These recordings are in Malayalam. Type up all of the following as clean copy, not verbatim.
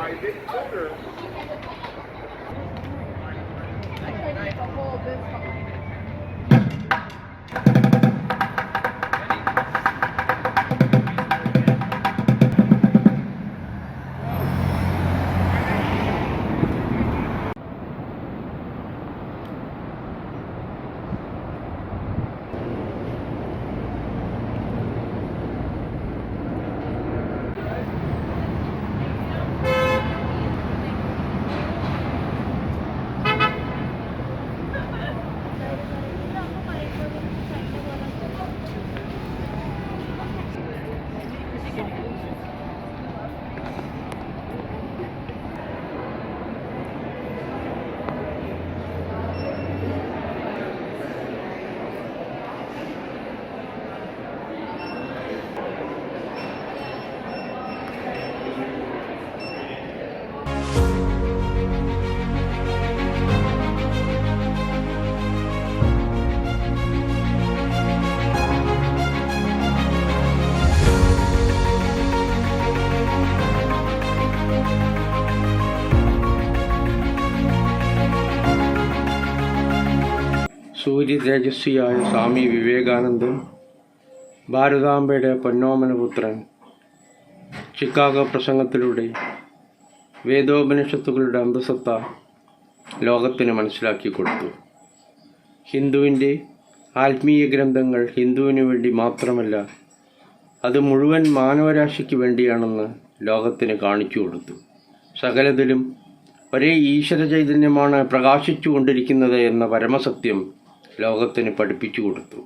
Isaac Booker. സൂര്യതേജസ്വിയായ സ്വാമി വിവേകാനന്ദൻ, ഭാരതാംബയുടെ പൊന്നോമനപുത്രൻ, ചിക്കാഗോ പ്രസംഗത്തിലൂടെ വേദോപനിഷത്തുകളുടെ അന്തസത്ത ലോകത്തിന് മനസ്സിലാക്കി കൊടുത്തു. ഹിന്ദുവിൻ്റെ ആത്മീയ ഗ്രന്ഥങ്ങൾ ഹിന്ദുവിന് വേണ്ടി മാത്രമല്ല, അത് മുഴുവൻ മാനവരാശിക്ക് വേണ്ടിയാണെന്ന് ലോകത്തിന് കാണിച്ചു കൊടുത്തു. സകലത്തിലും ഒരേ ഈശ്വര ചൈതന്യമാണ് പ്രകാശിച്ചു കൊണ്ടിരിക്കുന്നത് എന്ന പരമസത്യം ലോകത്തിന് പഠിപ്പിച്ചു കൊടുത്തു.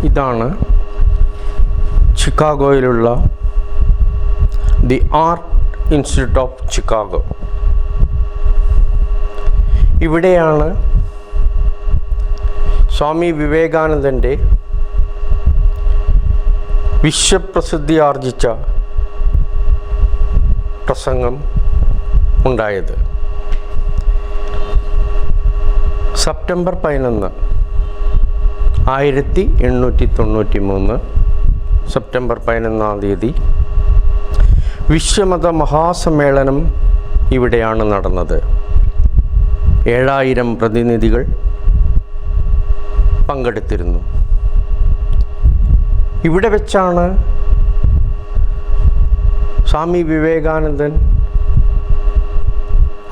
ഇതാണ് ചിക്കാഗോയിലുള്ള the Art Institute of Chicago. ഇവിടെയാണ് സ്വാമി വിവേകാനന്ദൻ്റെ വിശ്വപ്രസിദ്ധി ആർജിച്ച പ്രസംഗം ഉണ്ടായത്. സെപ്റ്റംബർ 11, 1893 സെപ്റ്റംബർ 11 വിശ്വമത മഹാസമ്മേളനം ഇവിടെയാണ് നടന്നത്. 7000 പ്രതിനിധികൾ പങ്കെടുത്തിരുന്നു. ഇവിടെ വെച്ചാണ് സ്വാമി വിവേകാനന്ദൻ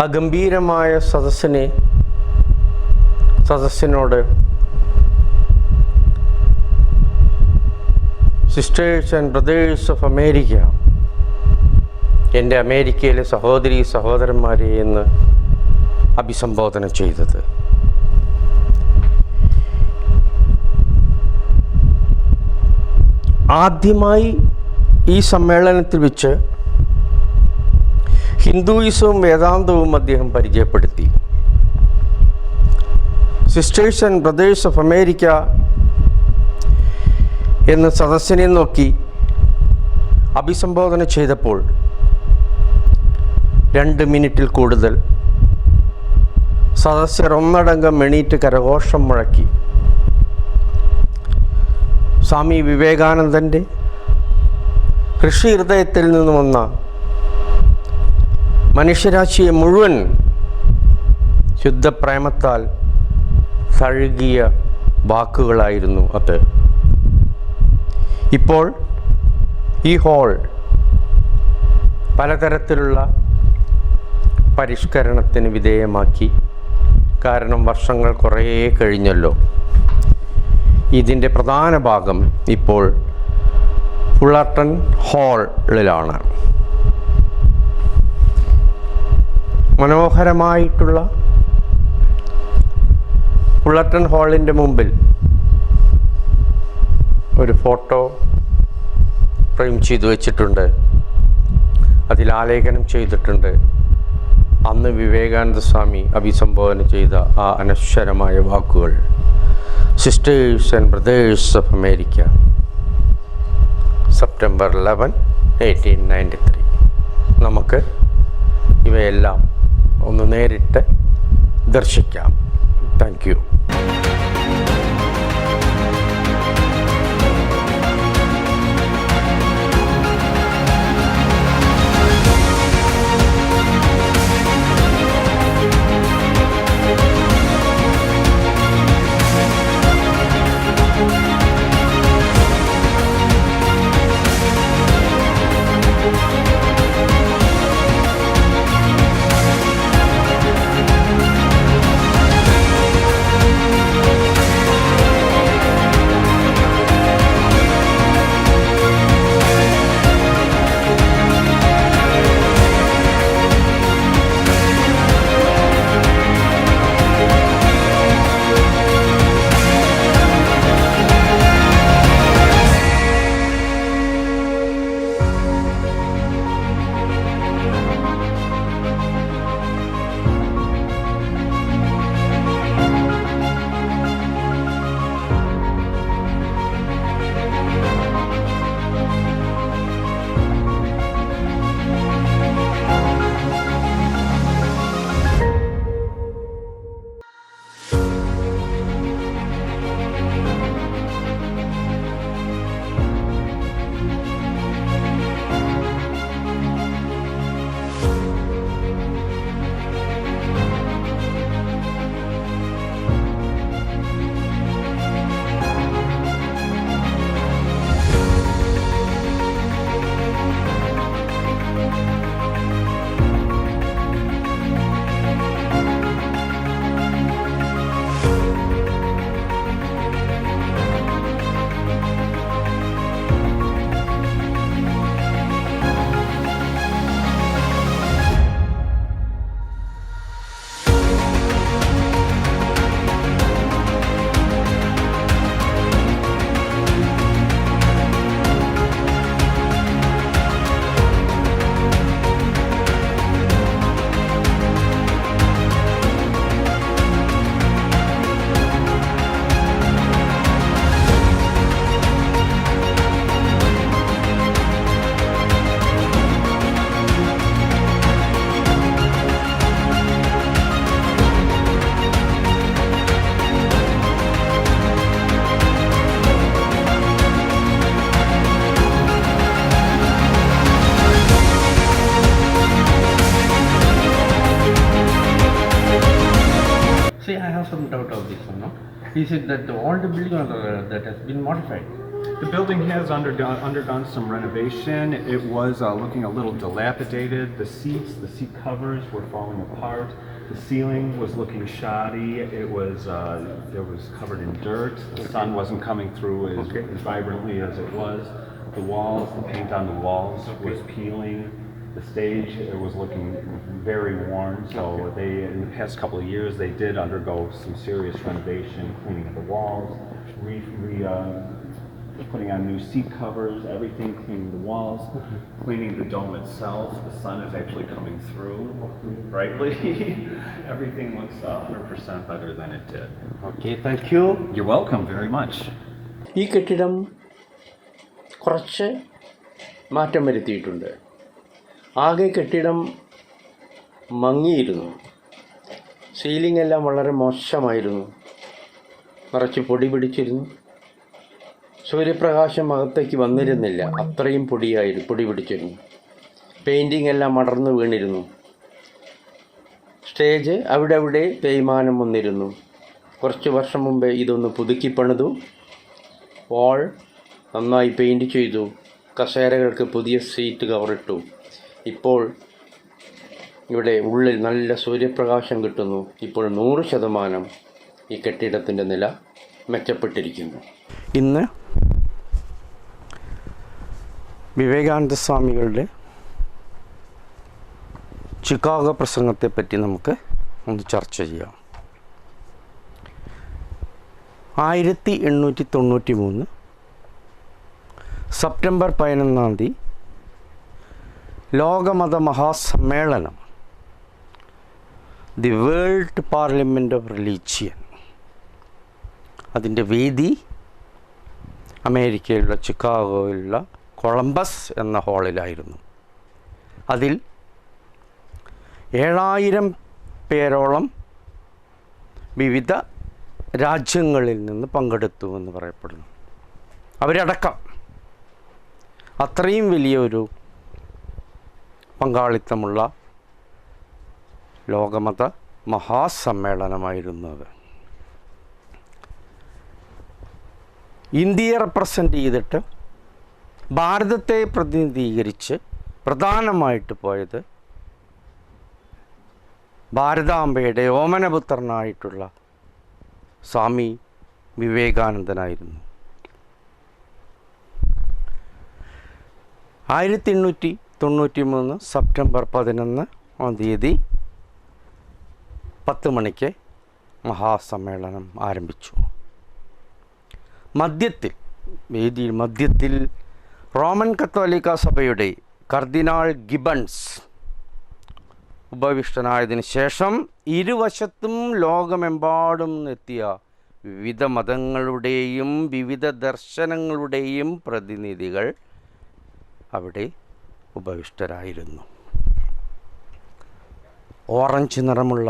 അഗംഭീരമായ സദസ്സിനോട് sisters and brothers of America, എൻ്റെ അമേരിക്കയിലെ സഹോദരീ സഹോദരന്മാരെ എന്ന് അഭിസംബോധന ചെയ്തത്. ആദ്യമായി ഈ സമ്മേളനത്തിൽ വെച്ച് ഹിന്ദുയിസവും വേദാന്തവും അദ്ദേഹം പരിചയപ്പെടുത്തി. Sisters and brothers of America എന്ന് സദസ്സിനെ നോക്കി അഭിസംബോധന ചെയ്തപ്പോൾ 2 മിനിറ്റിൽ കൂടുതൽ സദസ്യർ ഒന്നടങ്കം എണീറ്റ് കരഘോഷം മുഴക്കി. സ്വാമി വിവേകാനന്ദൻ്റെ ഋഷി ഹൃദയത്തിൽ നിന്ന് വന്ന മനുഷ്യരാശിയെ മുഴുവൻ ശുദ്ധപ്രേമത്താൽ തഴുകിയ വാക്കുകളായിരുന്നു അത്. ഇപ്പോൾ ഈ ഹാൾ പലതരത്തിലുള്ള പരിഷ്കരണത്തിന് വിധേയമാക്കി. കാരണം വർഷങ്ങൾ കുറേ കഴിഞ്ഞല്ലോ. ഇതിൻ്റെ പ്രധാന ഭാഗം ഇപ്പോൾ ഫുള്ളർട്ടൺ ഹാളിലാണ്. മനോഹരമായിട്ടുള്ള ഫുള്ളർട്ടൺ ഹാളിൻ്റെ മുമ്പിൽ ഒരു ഫോട്ടോ ഫ്രെയിം ചെയ്തു വച്ചിട്ടുണ്ട്. അതിൽ ആലേഖനം ചെയ്തിട്ടുണ്ട് അന്ന് വിവേകാനന്ദ സ്വാമി അഭിസംബോധന ചെയ്ത ആ അനശ്വരമായ വാക്കുകൾ, sisters and brothers of America, September 11, 1893. നമുക്ക് ഇവയെല്ലാം ഒന്ന് നേരിട്ട് ദർശിക്കാം. Thank you. See, I have some doubt of this one. No? Is it that the old building or that has been modified? The building has undergone some renovation. It was looking a little dilapidated. The seat covers were falling apart. The ceiling was looking shoddy. It was covered in dirt. The sun wasn't coming through as vibrantly as it was. The walls, the paint on the walls was peeling. The stage was looking very worn. So in the past couple of years, they did undergo some serious renovation, cleaning up the walls, putting on new seat covers, everything, cleaning the walls, cleaning the dome itself. The sun is actually coming through brightly. Everything looks 100% better than it did. Okay, thank you. You're welcome very much. ഈ കെട്ടിടം കുറച്ച് മാറ്റം വരുത്തിയിട്ടുണ്ട്. ആകെ കെട്ടിടം മങ്ങിയിരുന്നു. സീലിംഗ് എല്ലാം വളരെ മോശമായിരുന്നു. നിറച്ച് പൊടി പിടിച്ചിരുന്നു. സൂര്യപ്രകാശം അകത്തേക്ക് വന്നിരുന്നില്ല. അത്രയും പൊടി പിടിച്ചിരുന്നു. പെയിൻറ്റിങ് എല്ലാം അടർന്നു വീണിരുന്നു. സ്റ്റേജ് അവിടെ തേയ്മാനം വന്നിരുന്നു. കുറച്ച് വർഷം മുമ്പേ ഇതൊന്ന് പുതുക്കി പണിതു. വാൾ നന്നായി പെയിൻറ്റ് ചെയ്തു. കസേരകൾക്ക് പുതിയ സീറ്റ് കവറിട്ടു. ഇപ്പോൾ ഇവിടെ ഉള്ളിൽ നല്ല സൂര്യപ്രകാശം കിട്ടുന്നു. ഇപ്പോൾ 100% ഈ കെട്ടിടത്തിൻ്റെ നില മെച്ചപ്പെട്ടിരിക്കുന്നു. ഇന്ന് വിവേകാനന്ദ സ്വാമികളുടെ ചിക്കാഗോ പ്രസംഗത്തെപ്പറ്റി നമുക്ക് ഒന്ന് ചർച്ച ചെയ്യാം. 1893 സെപ്റ്റംബർ 11 ലോകമത മഹാസമ്മേളനം, the World Parliament of Religion, അതിൻ്റെ വേദി അമേരിക്കയിലുള്ള ചിക്കാഗോയിലുള്ള കൊളംബസ് എന്ന ഹാളിലായിരുന്നു. അതിൽ 7000 പേരോളം വിവിധ രാജ്യങ്ങളിൽ നിന്ന് പങ്കെടുത്തു എന്ന് പറയപ്പെടുന്നു. അവരടക്കം അത്രയും വലിയൊരു പങ്കാളിത്തമുള്ള ലോകമത മഹാസമ്മേളനമായിരുന്നു അത്. ഇന്ത്യയെ റെപ്രസെൻ്റ് ചെയ്തിട്ട് ഭാരതത്തെ പ്രതിനിധീകരിച്ച് പ്രധാനമായിട്ട് പോയത് ഭാരതാംബയുടെ ഓമനപുത്രനായിട്ടുള്ള സ്വാമി വിവേകാനന്ദനായിരുന്നു. 1893 സെപ്റ്റംബർ 11 10 മണിക്ക് മഹാസമ്മേളനം ആരംഭിച്ചു. വേദിയിൽ മധ്യത്തിൽ റോമൻ കത്തോലിക്ക സഭയുടെ കർദിനാൾ ഗിബൺസ് ഉപവിഷ്ടനായതിനു ശേഷം ഇരുവശത്തും ലോകമെമ്പാടും എത്തിയ വിവിധ മതങ്ങളുടെയും വിവിധ ദർശനങ്ങളുടെയും പ്രതിനിധികൾ അവിടെ ഉപവിഷ്ടരായിരുന്നു. ഓറഞ്ച് നിറമുള്ള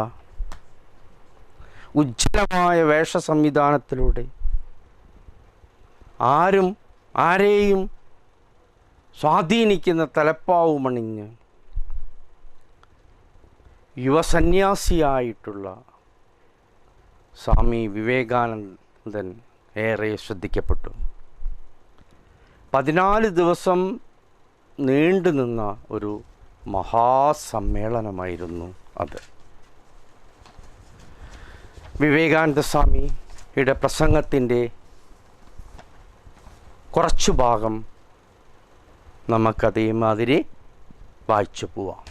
ഉജ്ജ്വലമായ വേഷ സംവിധാനത്തിലൂടെ ആരെയും സ്വാധീനിക്കുന്ന തലപ്പാവുമണിഞ്ഞ് യുവസന്യാസിയായിട്ടുള്ള സ്വാമി വിവേകാനന്ദൻ ഏറെ ശ്രദ്ധിക്കപ്പെട്ടു. 14 ദിവസം നീണ്ടുനിന്ന ഒരു മഹാസമ്മേളനമായിരുന്നു അത്. വിവേകാനന്ദ സ്വാമിയുടെ പ്രസംഗത്തിൻ്റെ കുറച്ചു ഭാഗം നമുക്കതേമാതിരി വായിച്ചു പോവാം.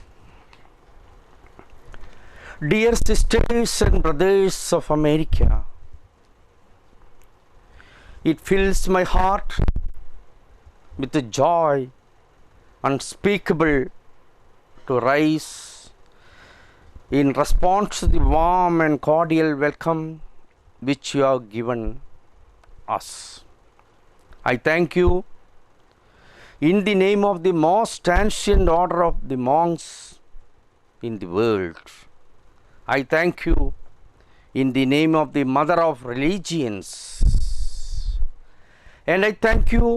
Dear sisters and brothers of America, it fills my heart with a joy unspeakable to rise in response to the warm and cordial welcome which you have given us. I thank you in the name of the most ancient order of the monks in the world. I thank you in the name of the mother of religions. And I thank you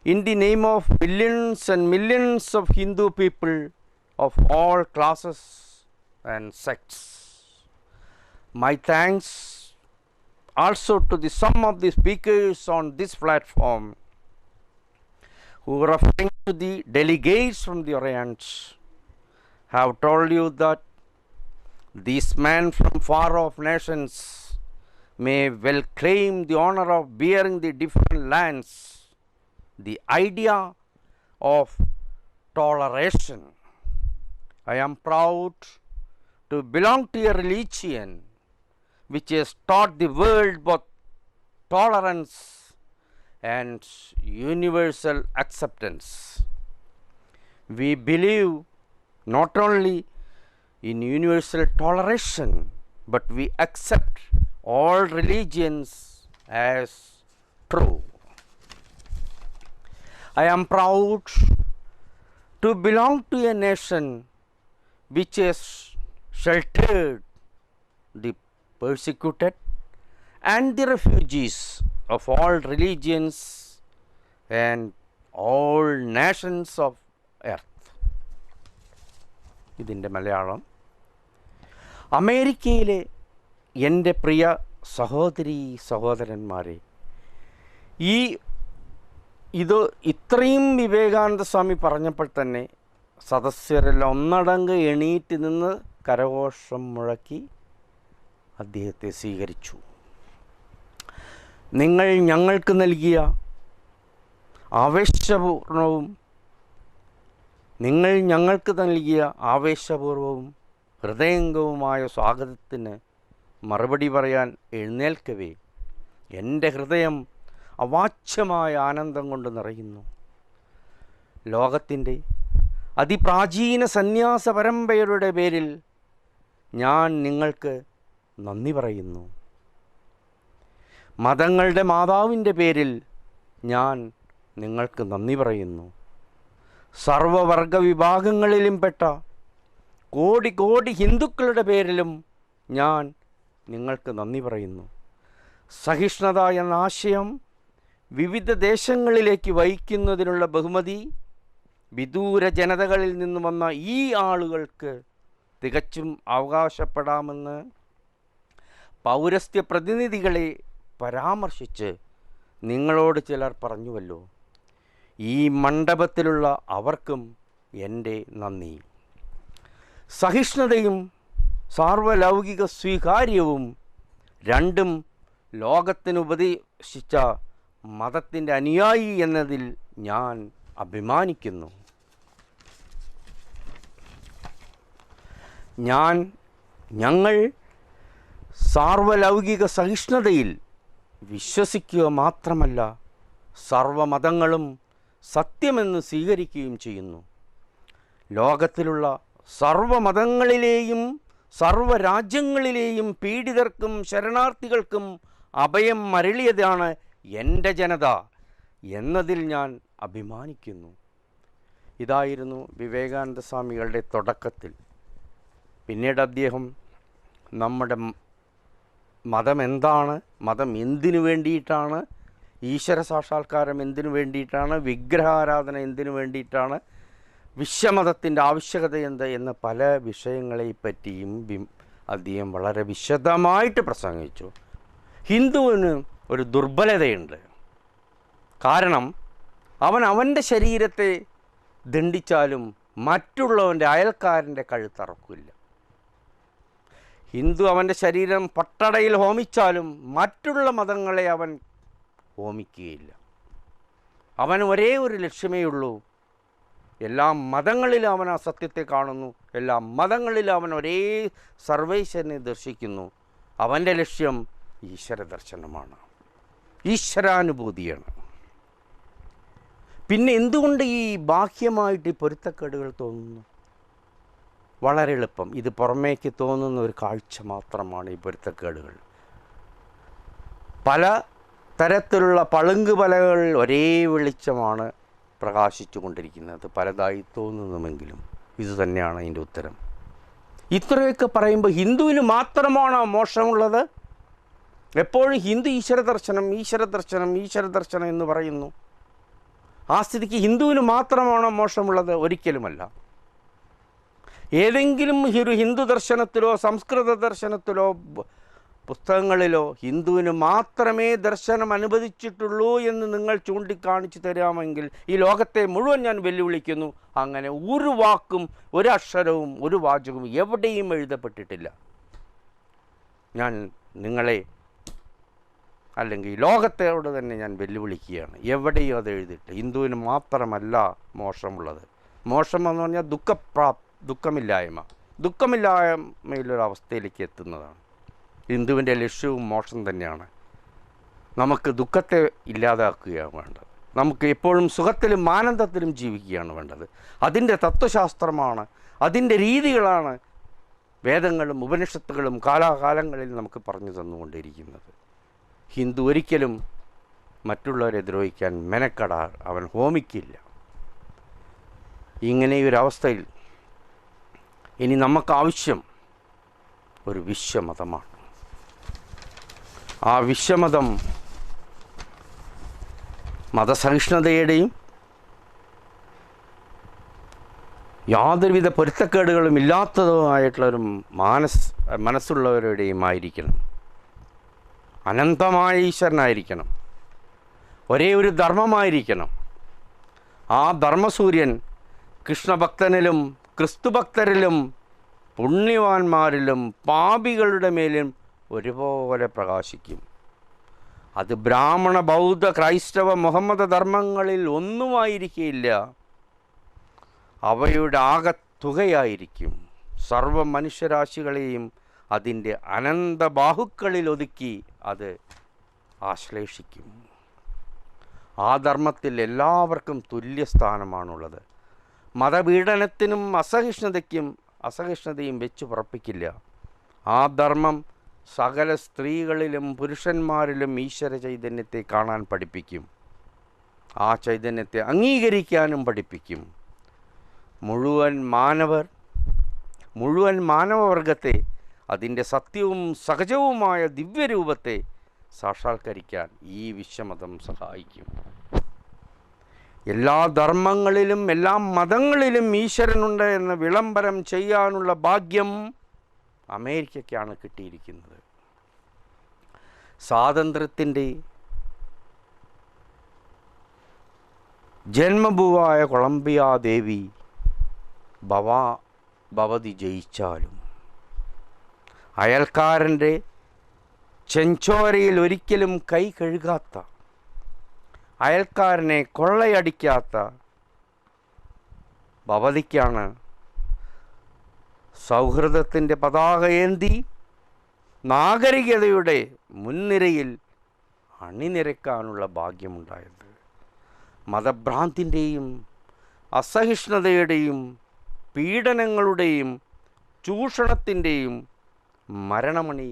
in the name of millions and millions of Hindu people of all classes and sects. My thanks also to the some of the speakers on this platform who, referring to the delegates from the Orient, have told you that these men from far off nations may well claim the honor of bearing the different lands. The idea of toleration. I am proud to belong to a religion which has taught the world both tolerance and universal acceptance. We believe not only in universal toleration, but we accept all religions as true. I am proud to belong to a nation which has sheltered the persecuted and the refugees of all religions and all nations of earth. ഇതിൻ്റെ മലയാളം: അമേരിക്കയിലെ എൻ്റെ പ്രിയ സഹോദരീ സഹോദരന്മാരെ, ഇത് ഇത്രയും വിവേകാനന്ദ സ്വാമി പറഞ്ഞപ്പോൾ തന്നെ സദസ്യരെല്ലാം ഒന്നടങ്ക് എണീറ്റ് നിന്ന് കരഘോഷം മുഴക്കി അദ്ദേഹത്തെ സ്വീകരിച്ചു. നിങ്ങൾ ഞങ്ങൾക്ക് നൽകിയ ആവേശപൂർണവും നിങ്ങൾ ഞങ്ങൾക്ക് നൽകിയ ആവേശപൂർവവും ഹൃദയംഗവുമായ സ്വാഗതത്തിന് മറുപടി പറയാൻ എഴുന്നേൽക്കവേ എൻ്റെ ഹൃദയം അവാച്യമായ ആനന്ദം കൊണ്ട് നിറയുന്നു. ലോകത്തിൻ്റെ അതിപ്രാചീന സന്യാസ പരമ്പരയുടെ പേരിൽ ഞാൻ നിങ്ങൾക്ക് നന്ദി പറയുന്നു. മതങ്ങളുടെ മാതാവിൻ്റെ പേരിൽ ഞാൻ നിങ്ങൾക്ക് നന്ദി പറയുന്നു. സർവവർഗ വിഭാഗങ്ങളിലും പെട്ട കോടി കോടി ഹിന്ദുക്കളുടെ പേരിലും ഞാൻ നിങ്ങൾക്ക് നന്ദി പറയുന്നു. സഹിഷ്ണുത എന്ന ആശയം വിവിധ ദേശങ്ങളിലേക്ക് വഹിക്കുന്നതിനുള്ള ബഹുമതി വിദൂര ജനതകളിൽ നിന്ന് വന്ന ഈ ആളുകൾക്ക് തികച്ചും അവകാശപ്പെടാമെന്ന് പൗരസ്ത്യ പ്രതിനിധികളെ പരാമർശിച്ച് നിങ്ങളോട് ചിലർ പറഞ്ഞുവല്ലോ. ഈ മണ്ഡപത്തിലുള്ള അവർക്കും എൻ്റെ നന്ദി. സഹിഷ്ണുതയും സാർവലൗകിക സ്വീകാര്യവും രണ്ടും ലോകത്തിന് ഉപദേശിച്ച മതത്തിൻ്റെ അനുയായി എന്നതിൽ ഞാൻ അഭിമാനിക്കുന്നു. ഞങ്ങൾ സാർവലൗകിക സഹിഷ്ണുതയിൽ വിശ്വസിക്കുക മാത്രമല്ല, സർവമതങ്ങളും സത്യമെന്ന് സ്വീകരിക്കുകയും ചെയ്യുന്നു. ലോകത്തിലുള്ള സർവമതങ്ങളിലെയും സർവരാജ്യങ്ങളിലെയും പീഡിതർക്കും ശരണാർത്ഥികൾക്കും അഭയം മരളിയതാണ് എൻ്റെ ജനത എന്നതിൽ ഞാൻ അഭിമാനിക്കുന്നു. ഇതായിരുന്നു വിവേകാനന്ദ സ്വാമികളുടെ തുടക്കത്തിൽ. പിന്നീട് അദ്ദേഹം നമ്മുടെ മതം എന്താണ്, മതം എന്തിനു വേണ്ടിയിട്ടാണ്, ഈശ്വര സാക്ഷാത്കാരം എന്തിനു വേണ്ടിയിട്ടാണ്, വിഗ്രഹാരാധന എന്തിനു വേണ്ടിയിട്ടാണ്, വിശ്വമതത്തിൻ്റെ ആവശ്യകത എന്ത് എന്ന പല വിഷയങ്ങളെപ്പറ്റിയും അദ്ദേഹം വളരെ വിശദമായിട്ട് പ്രസംഗിച്ചു. ഹിന്ദുവിന് ഒരു ദുർബലതയുണ്ട്. കാരണം അവൻ്റെ ശരീരത്തെ ദണ്ഡിച്ചാലും മറ്റുള്ളവൻ്റെ അയൽക്കാരൻ്റെ കഴുത്തറക്കില്ല. ഹിന്ദു അവൻ്റെ ശരീരം പട്ടടയിൽ ഹോമിച്ചാലും മറ്റുള്ള മതങ്ങളെ അവൻ ഹോമിക്കുകയില്ല. അവന് ഒരേ ഒരു ലക്ഷ്യമേ ഉള്ളൂ. എല്ലാ മതങ്ങളിലും അവൻ ആ സത്യത്തെ കാണുന്നു. എല്ലാ മതങ്ങളിലും അവൻ ഒരേ സർവേശ്വരനെ ദർശിക്കുന്നു. അവൻ്റെ ലക്ഷ്യം ഈശ്വര ദർശനമാണ്, ഈശ്വരാനുഭൂതിയാണ്. പിന്നെ എന്തുകൊണ്ട് ഈ ബാഹ്യമായിട്ട് ഈ പൊരുത്തക്കേടുകൾ തോന്നുന്നു? വളരെ എളുപ്പം. ഇത് പുറമേക്ക് തോന്നുന്ന ഒരു കാഴ്ച മാത്രമാണ് ഈ പൊരുത്തക്കേടുകൾ. പല തരത്തിലുള്ള പളുങ്ക് പലകൾ ഒരേ വെളിച്ചമാണ് പ്രകാശിച്ചു കൊണ്ടിരിക്കുന്നത്. പലതായി തോന്നുന്നുമെങ്കിലും ഇതുതന്നെയാണ് അതിൻ്റെ ഉത്തരം. ഇത്രയൊക്കെ പറയുമ്പോൾ ഹിന്ദുവിന് മാത്രമാണോ മോശമുള്ളത്? എപ്പോഴും ഹിന്ദു ഈശ്വര ദർശനം ഈശ്വര ദർശനം ഈശ്വര ദർശനം എന്ന് പറയുന്നു. ആ സ്ഥിതിക്ക് ഹിന്ദുവിന് മാത്രമാണോ മോശമുള്ളത്? ഒരിക്കലുമല്ല. ഏതെങ്കിലും ഒരു ഹിന്ദു ദർശനത്തിലോ സംസ്കൃത ദർശനത്തിലോ പുസ്തകങ്ങളിലോ ഹിന്ദുവിന് മാത്രമേ ദർശനം അനുവദിച്ചിട്ടുള്ളൂ എന്ന് നിങ്ങൾ ചൂണ്ടിക്കാണിച്ചു തരാമെങ്കിൽ ഈ ലോകത്തെ മുഴുവൻ ഞാൻ വെല്ലുവിളിക്കുന്നു. അങ്ങനെ ഒരു വാക്കും ഒരു അക്ഷരവും ഒരു വാചകവും എവിടെയും എഴുതപ്പെട്ടിട്ടില്ല. ഞാൻ നിങ്ങളെ അല്ലെങ്കിൽ ലോകത്തോട് തന്നെ ഞാൻ വെല്ലുവിളിക്കുകയാണ്. എവിടെയും അത് എഴുതിയിട്ട് ഹിന്ദുവിന് മാത്രമല്ല മോശമുള്ളത്. മോശം എന്ന് പറഞ്ഞാൽ ദുഃഖമില്ലായ്മയിലൊരവസ്ഥയിലേക്ക് എത്തുന്നതാണ്. ഹിന്ദുവിൻ്റെ ലക്ഷ്യവും മോശം തന്നെയാണ്. നമുക്ക് ദുഃഖത്തെ ഇല്ലാതാക്കുകയാണ് വേണ്ടത്. നമുക്ക് എപ്പോഴും സുഖത്തിലും ആനന്ദത്തിലും ജീവിക്കുകയാണ് വേണ്ടത്. അതിൻ്റെ തത്വശാസ്ത്രമാണ്, അതിൻ്റെ രീതികളാണ് വേദങ്ങളും ഉപനിഷത്തുകളും കാലാകാലങ്ങളിൽ നമുക്ക് പറഞ്ഞു തന്നുകൊണ്ടിരിക്കുന്നത്. ഹിന്ദു ഒരിക്കലും മറ്റുള്ളവരെ ദ്രോഹിക്കാൻ മെനക്കെടാൻ അവൻ ഹോമിക്കില്ല. ഇങ്ങനെയൊരവസ്ഥയിൽ ഇനി നമുക്കാവശ്യം ഒരു വിശ്വമതമാണ്. ആ വിശ്വമതം മതസഹിഷ്ണുതയുടെയും യാതൊരുവിധ പൊരുത്തക്കേടുകളും ഇല്ലാത്തതുമായിട്ടുള്ളൊരു മനസ്സുള്ളവരുടെയും ആയിരിക്കണം. അനന്തമായ ഈശ്വരനായിരിക്കണം. ഒരേ ഒരു ധർമ്മമായിരിക്കണം. ആ ധർമ്മസൂര്യൻ കൃഷ്ണഭക്തനിലും ക്രിസ്തുഭക്തരിലും പുണ്യവാന്മാരിലും പാപികളുടെ മേലും ഒരുപോലെ പ്രകാശിക്കും. അത് ബ്രാഹ്മണ ബൗദ്ധ ക്രൈസ്തവ മുഹമ്മദ ധർമ്മങ്ങളിൽ ഒന്നുമായിരിക്കില്ല. അവയുടെ ആകത്തുകയായിരിക്കും. സർവ മനുഷ്യരാശികളെയും അതിൻ്റെ അനന്തബാഹുക്കളിൽ ഒതുക്കി അത് ആശ്ലേഷിക്കും. ആ ധർമ്മത്തിൽ എല്ലാവർക്കും തുല്യസ്ഥാനമാണുള്ളത്. മതപീഡനത്തിനും അസഹിഷ്ണുതയും വെച്ച് പുറപ്പിക്കില്ല. ആ ധർമ്മം സകല സ്ത്രീകളിലും പുരുഷന്മാരിലും ഈശ്വര ചൈതന്യത്തെ കാണാൻ പഠിപ്പിക്കും. ആ ചൈതന്യത്തെ അംഗീകരിക്കാനും പഠിപ്പിക്കും. മുഴുവൻ മാനവവർഗത്തെ അതിൻ്റെ സത്യവും സഹജവുമായ ദിവ്യരൂപത്തെ സാക്ഷാത്കരിക്കാൻ ഈ വിശ്വമതം സഹായിക്കും. എല്ലാ ധർമ്മങ്ങളിലും എല്ലാ മതങ്ങളിലും ഈശ്വരനുണ്ട് എന്ന് വിളംബരം ചെയ്യാനുള്ള ഭാഗ്യം അമേരിക്കയ്ക്കാണ് കിട്ടിയിരിക്കുന്നത്. സ്വാതന്ത്ര്യത്തിൻ്റെ ജന്മഭൂവായ കൊളംബിയ ദേവി ഭവതി ജയിച്ചാലും അയൽക്കാരൻ്റെ ചെഞ്ചോരയിൽ ഒരിക്കലും കൈ കഴുകാത്ത, അയൽക്കാരനെ കൊള്ളയടിക്കാത്ത ഭവതിക്കാണ് സൗഹൃദത്തിൻ്റെ പതാകയേന്തി നാഗരികതയുടെ മുൻനിരയിൽ അണിനിരക്കാനുള്ള ഭാഗ്യമുണ്ടായത്. മതഭ്രാന്തിൻ്റെയും അസഹിഷ്ണുതയുടെയും പീഡനങ്ങളുടെയും ചൂഷണത്തിൻ്റെയും മരണമണി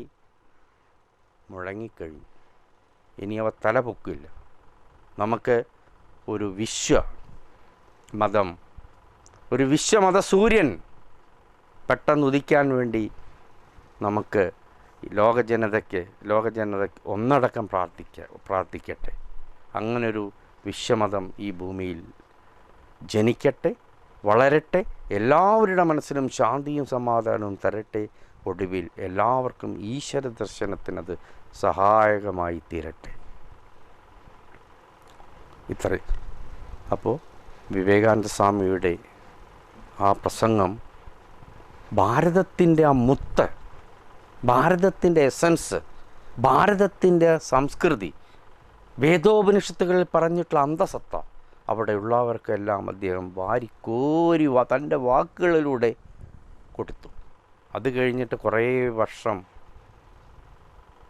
മുഴങ്ങിക്കഴിഞ്ഞു. ഇനി അവ തലപൊക്കില്ല. നമുക്ക് ഒരു വിശ്വമത സൂര്യൻ പെട്ടെന്ന് ഉദിക്കാൻ വേണ്ടി നമുക്ക് ലോക ജനതയ്ക്ക് ഒന്നടക്കം പ്രാർത്ഥിക്കട്ടെ. അങ്ങനൊരു വിശ്വമതം ഈ ഭൂമിയിൽ ജനിക്കട്ടെ, വളരട്ടെ, എല്ലാവരുടെ മനസ്സിലും ശാന്തിയും സമാധാനവും തരട്ടെ. ഒടുവിൽ എല്ലാവർക്കും ഈശ്വര ദർശനത്തിനത് സഹായകമായി തീരട്ടെ. ഇത്ര. അപ്പോൾ വിവേകാനന്ദ സ്വാമിയുടെ ആ പ്രസംഗം ഭാരതത്തിൻ്റെ ആ മുത്ത്, ഭാരതത്തിൻ്റെ എസൻസ്, ഭാരതത്തിൻ്റെ സംസ്കൃതി, വേദോപനിഷത്തുകളിൽ പറഞ്ഞിട്ടുള്ള അന്തസത്ത അവിടെയുള്ളവർക്കെല്ലാം അദ്ദേഹം വാരിക്കോരി തൻ്റെ വാക്കുകളിലൂടെ കൊടുത്തു. അത് കഴിഞ്ഞിട്ട് കുറേ വർഷം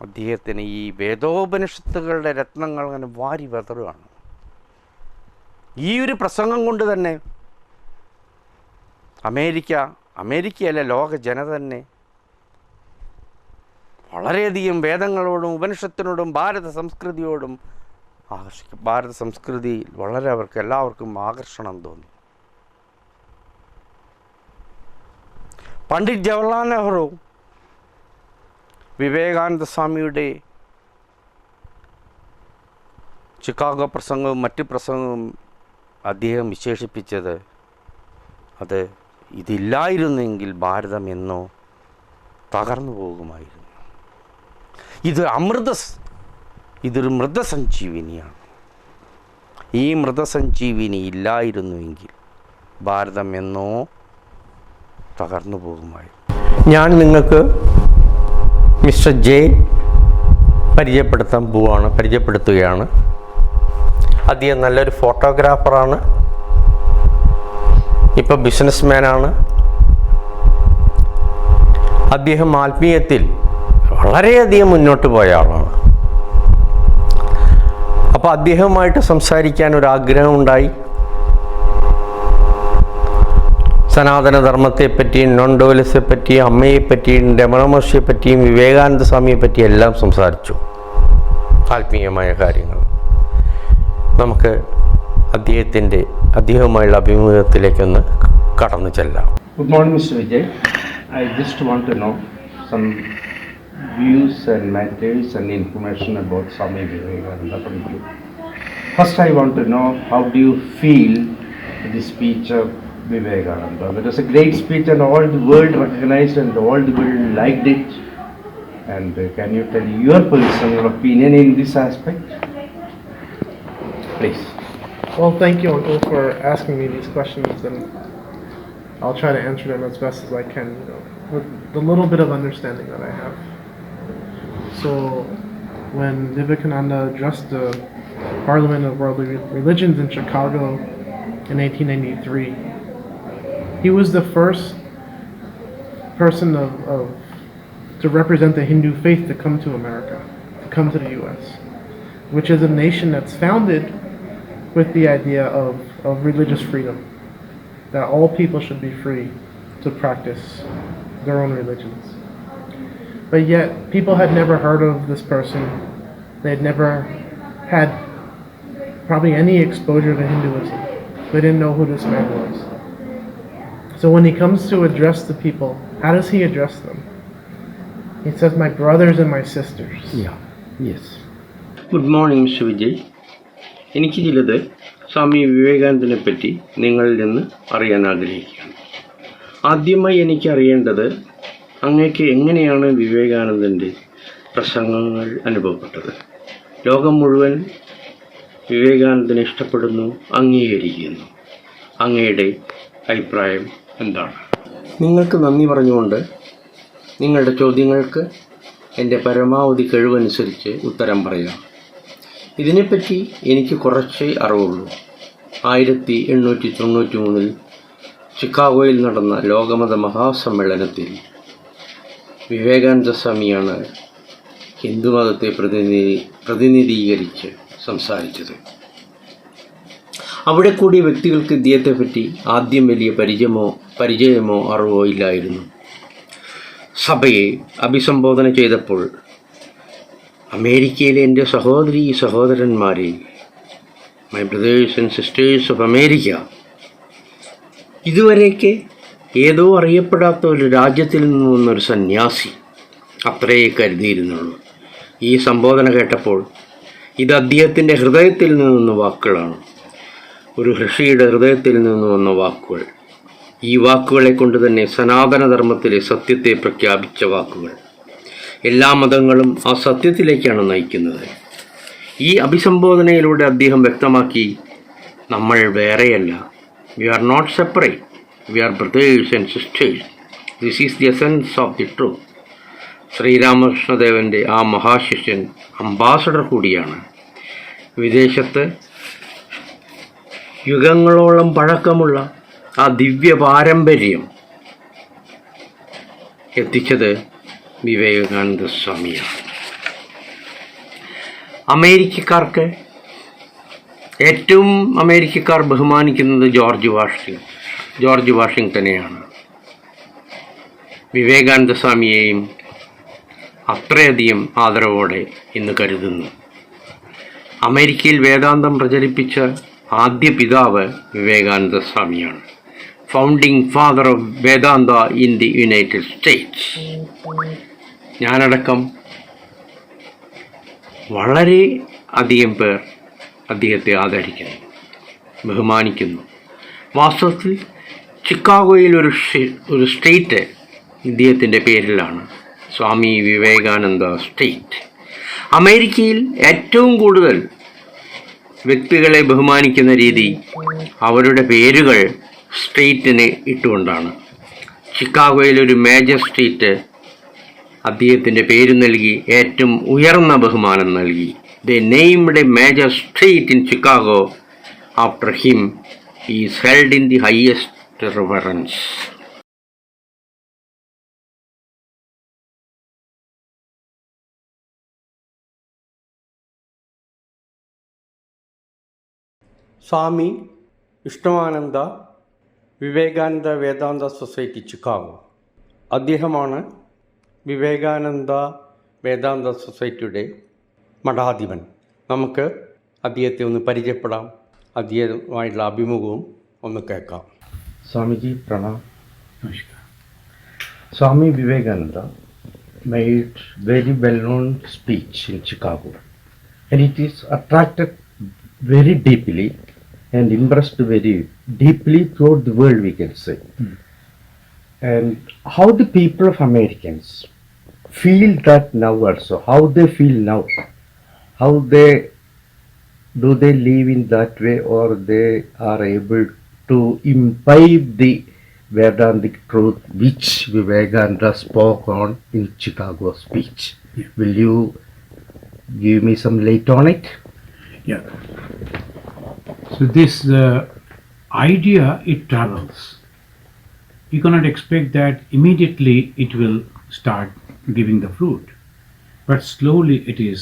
അദ്ദേഹത്തിന് ഈ വേദോപനിഷത്തുകളുടെ രത്നങ്ങൾ അങ്ങനെ വാരി വെതറുകയാണ്. ഈ ഒരു പ്രസംഗം കൊണ്ട് തന്നെ അമേരിക്കയല്ല ലോക ജനത തന്നെ വളരെയധികം വേദങ്ങളോടും ഉപനിഷത്തിനോടും ഭാരത സംസ്കൃതിയോടും ഭാരത സംസ്കൃതി വളരെ എല്ലാവർക്കും ആകർഷണം തോന്നി. പണ്ഡിറ്റ് ജവഹർലാൽ നെഹ്റു വിവേകാനന്ദ സ്വാമിയുടെ ചിക്കാഗോ പ്രസംഗവും മറ്റ് പ്രസംഗവും അദ്ദേഹം വിശേഷിപ്പിച്ചത് അത് ഇതില്ലായിരുന്നെങ്കിൽ ഭാരതം എന്നോ തകർന്നു പോകുമായിരുന്നു. ഇതൊരു മൃതസഞ്ജീവിനിയാണ്. ഈ മൃതസഞ്ജീവിനി ഇല്ലായിരുന്നുവെങ്കിൽ ഭാരതം എന്നോ തകർന്നു പോകുമായിരുന്നു. ഞാൻ നിങ്ങൾക്ക് മിസ്റ്റർ ജെ പരിചയപ്പെടുത്തുകയാണ്. അദ്ദേഹം നല്ലൊരു ഫോട്ടോഗ്രാഫറാണ്, ഇപ്പോൾ ബിസിനസ്മാനാണ്. അദ്ദേഹം ആത്മീയത്തിൽ വളരെയധികം മുന്നോട്ട് പോയ ആളാണ്. അപ്പോൾ അദ്ദേഹവുമായിട്ട് സംസാരിക്കാൻ ഒരാഗ്രഹമുണ്ടായി. സനാതനധർമ്മത്തെപ്പറ്റിയും നോൺ ഡുവലിസത്തെപ്പറ്റിയും അമ്മയെപ്പറ്റിയും രമണ മഹർഷിയെപ്പറ്റിയും വിവേകാനന്ദ സ്വാമിയെപ്പറ്റിയും എല്ലാം സംസാരിച്ചു, ആത്മീയമായ കാര്യങ്ങൾ. നമുക്ക് അദ്ദേഹവുമായുള്ള അഭിമുഖത്തിലേക്കൊന്ന് കടന്നു ചെല്ലാം. Good morning, Mr. Vijay. I just want to know some views and matters and information about Swami Vivekananda from you. First, I want to know, how do you feel the speech of Vivekananda? It was a great speech and all the world recognized and all the world liked it. And can you tell your personal opinion in this aspect? Please. Well, thank you, Uncle, for asking me these questions, and I'll try to answer them as best as I can, with the little bit of understanding that I have. So, when Vivekananda addressed the Parliament of World Religions in Chicago in 1893, He was the first person to represent the Hindu faith to come to America, to come to the U.S., which is a nation that's founded with the idea of religious freedom, that all people should be free to practice their own religions. But yet, people had never heard of this person. They had never had probably any exposure to Hinduism. They didn't know who this man was. So when he comes to address the people, how does he address them? He says, "My brothers and my sisters." Yeah, yes. Good morning, Mr. Vijay. എനിക്ക് ചിലത് സ്വാമി വിവേകാനന്ദനെ പറ്റി നിങ്ങളിൽ നിന്ന് അറിയാൻ ആഗ്രഹിക്കുകയാണ്. ആദ്യമായി എനിക്ക് അറിയേണ്ടത് അങ്ങേക്ക് എങ്ങനെയാണ് വിവേകാനന്ദൻ്റെ പ്രസംഗങ്ങൾ അനുഭവപ്പെട്ടത്? ലോകം മുഴുവൻ വിവേകാനന്ദനെ ഇഷ്ടപ്പെടുന്നു, അംഗീകരിക്കുന്നു. അങ്ങയുടെ അഭിപ്രായം എന്താണ്? നിങ്ങൾക്ക് നന്ദി പറഞ്ഞുകൊണ്ട് നിങ്ങളുടെ ചോദ്യങ്ങൾക്ക് എൻ്റെ പരമാവധി കഴിവനുസരിച്ച് ഉത്തരം പറയാം. ഇതിനെപ്പറ്റി എനിക്ക് കുറച്ചേ അറിവുള്ളൂ. 1893 ചിക്കാഗോയിൽ നടന്ന ലോകമത മഹാസമ്മേളനത്തിൽ വിവേകാനന്ദ സ്വാമിയാണ് ഹിന്ദുമതത്തെ പ്രതിനിധീകരിച്ച് സംസാരിച്ചത്. അവിടെ കൂടിയ വ്യക്തികൾക്ക് ഇദ്ദേഹത്തെപ്പറ്റി ആദ്യം വലിയ പരിചയമോ അറിവോ ഇല്ലായിരുന്നു. സഭയെ അഭിസംബോധന ചെയ്തപ്പോൾ, അമേരിക്കയിലെ എൻ്റെ സഹോദരന്മാരെ, my brothers and sisters of America, ഇതുവരെയൊക്കെ ഏതോ അറിയപ്പെടാത്ത ഒരു രാജ്യത്തിൽ നിന്ന് വന്നൊരു സന്യാസി, അത്രയേ കരുതിയിരുന്നുള്ളൂ. ഈ സംബോധന കേട്ടപ്പോൾ ഇത് അദ്ദേഹത്തിൻ്റെ ഹൃദയത്തിൽ നിന്ന വാക്കുകളാണ്, ഒരു ഋഷിയുടെ ഹൃദയത്തിൽ നിന്ന് വന്ന വാക്കുകൾ. ഈ വാക്കുകളെ കൊണ്ട് തന്നെ സനാതനധർമ്മത്തിലെ സത്യത്തെ പ്രഖ്യാപിച്ച വാക്കുകൾ. എല്ലാ മതങ്ങളും ആ സത്യത്തിലേക്കാണ് നയിക്കുന്നത്. ഈ അഭിസംബോധനയിലൂടെ അദ്ദേഹം വ്യക്തമാക്കി, നമ്മൾ വേറെയല്ല, we are not separate, we are brothers and sisters, this is the essence of the truth. ശ്രീരാമകൃഷ്ണദേവൻ്റെ ആ മഹാശിഷ്യൻ അംബാസഡർ കൂടിയാണ്. വിദേശത്ത് യുഗങ്ങളോളം പഴക്കമുള്ള ആ ദിവ്യ പാരമ്പര്യം എത്തിച്ചത് വിവേകാനന്ദ സ്വാമിയാണ്. അമേരിക്കക്കാർ ബഹുമാനിക്കുന്നത് ജോർജ് വാഷിങ്ടനെയാണ്. വിവേകാനന്ദ സ്വാമിയെയും അത്രയധികം ആദരവോടെ ഇന്ന് കരുതുന്നു. അമേരിക്കയിൽ വേദാന്തം പ്രചരിപ്പിച്ച ആദ്യ പിതാവ് വിവേകാനന്ദ സ്വാമിയാണ്. Founding father of Vedanta in the United States. ഞാനടക്കം വളരെ അധികം പേർ അദ്ദേഹത്തെ ആദരിക്കുന്നു, ബഹുമാനിക്കുന്നു. വാസ്തവത്തിൽ ചിക്കാഗോയിൽ ഒരു സ്റ്റേറ്റ് ഇദ്ദേഹത്തിൻ്റെ പേരിലാണ്, സ്വാമി വിവേകാനന്ദ സ്റ്റേറ്റ്. അമേരിക്കയിൽ ഏറ്റവും കൂടുതൽ വ്യക്തികളെ ബഹുമാനിക്കുന്ന രീതി അവരുടെ പേരുകൾ സ്റ്റേറ്റിന് ഇട്ടുകൊണ്ടാണ്. ചിക്കാഗോയിൽ ഒരു മേജർ സ്റ്റേറ്റ് അദ്ദേഹത്തിൻ്റെ പേര് നൽകി ഏറ്റവും ഉയർന്ന ബഹുമാനം നൽകി. They named a major state in Chicago after him. He is held in the highest reverence. Swami Vishnuvananda Vivekananda Vedanta Society Chicago. അദ്ദേഹമാണ് വിവേകാനന്ദ വേദാന്ത സൊസൈറ്റിയുടെ മഠാധിപൻ. നമുക്ക് അദ്ദേഹത്തെ ഒന്ന് പരിചയപ്പെടാം, അദ്ദേഹമായിട്ടുള്ള അഭിമുഖവും ഒന്ന് കേൾക്കാം. സ്വാമിജി പ്രണാം. നമസ്കാരം. സ്വാമി Vivekananda made very well-known speech in Chicago, and it is attracted very deeply and impressed very deeply throughout the world, we can say. And how the people of Americans feel that now also, how they feel now, how do they live in that way, or they are able to imbibe the Vedantic truth which Vivekananda spoke on in Chicago speech. Yeah. Will you give me some light on it? Yeah. So this idea, it travels. you cannot expect that immediately it will start giving the fruit. But slowly it is.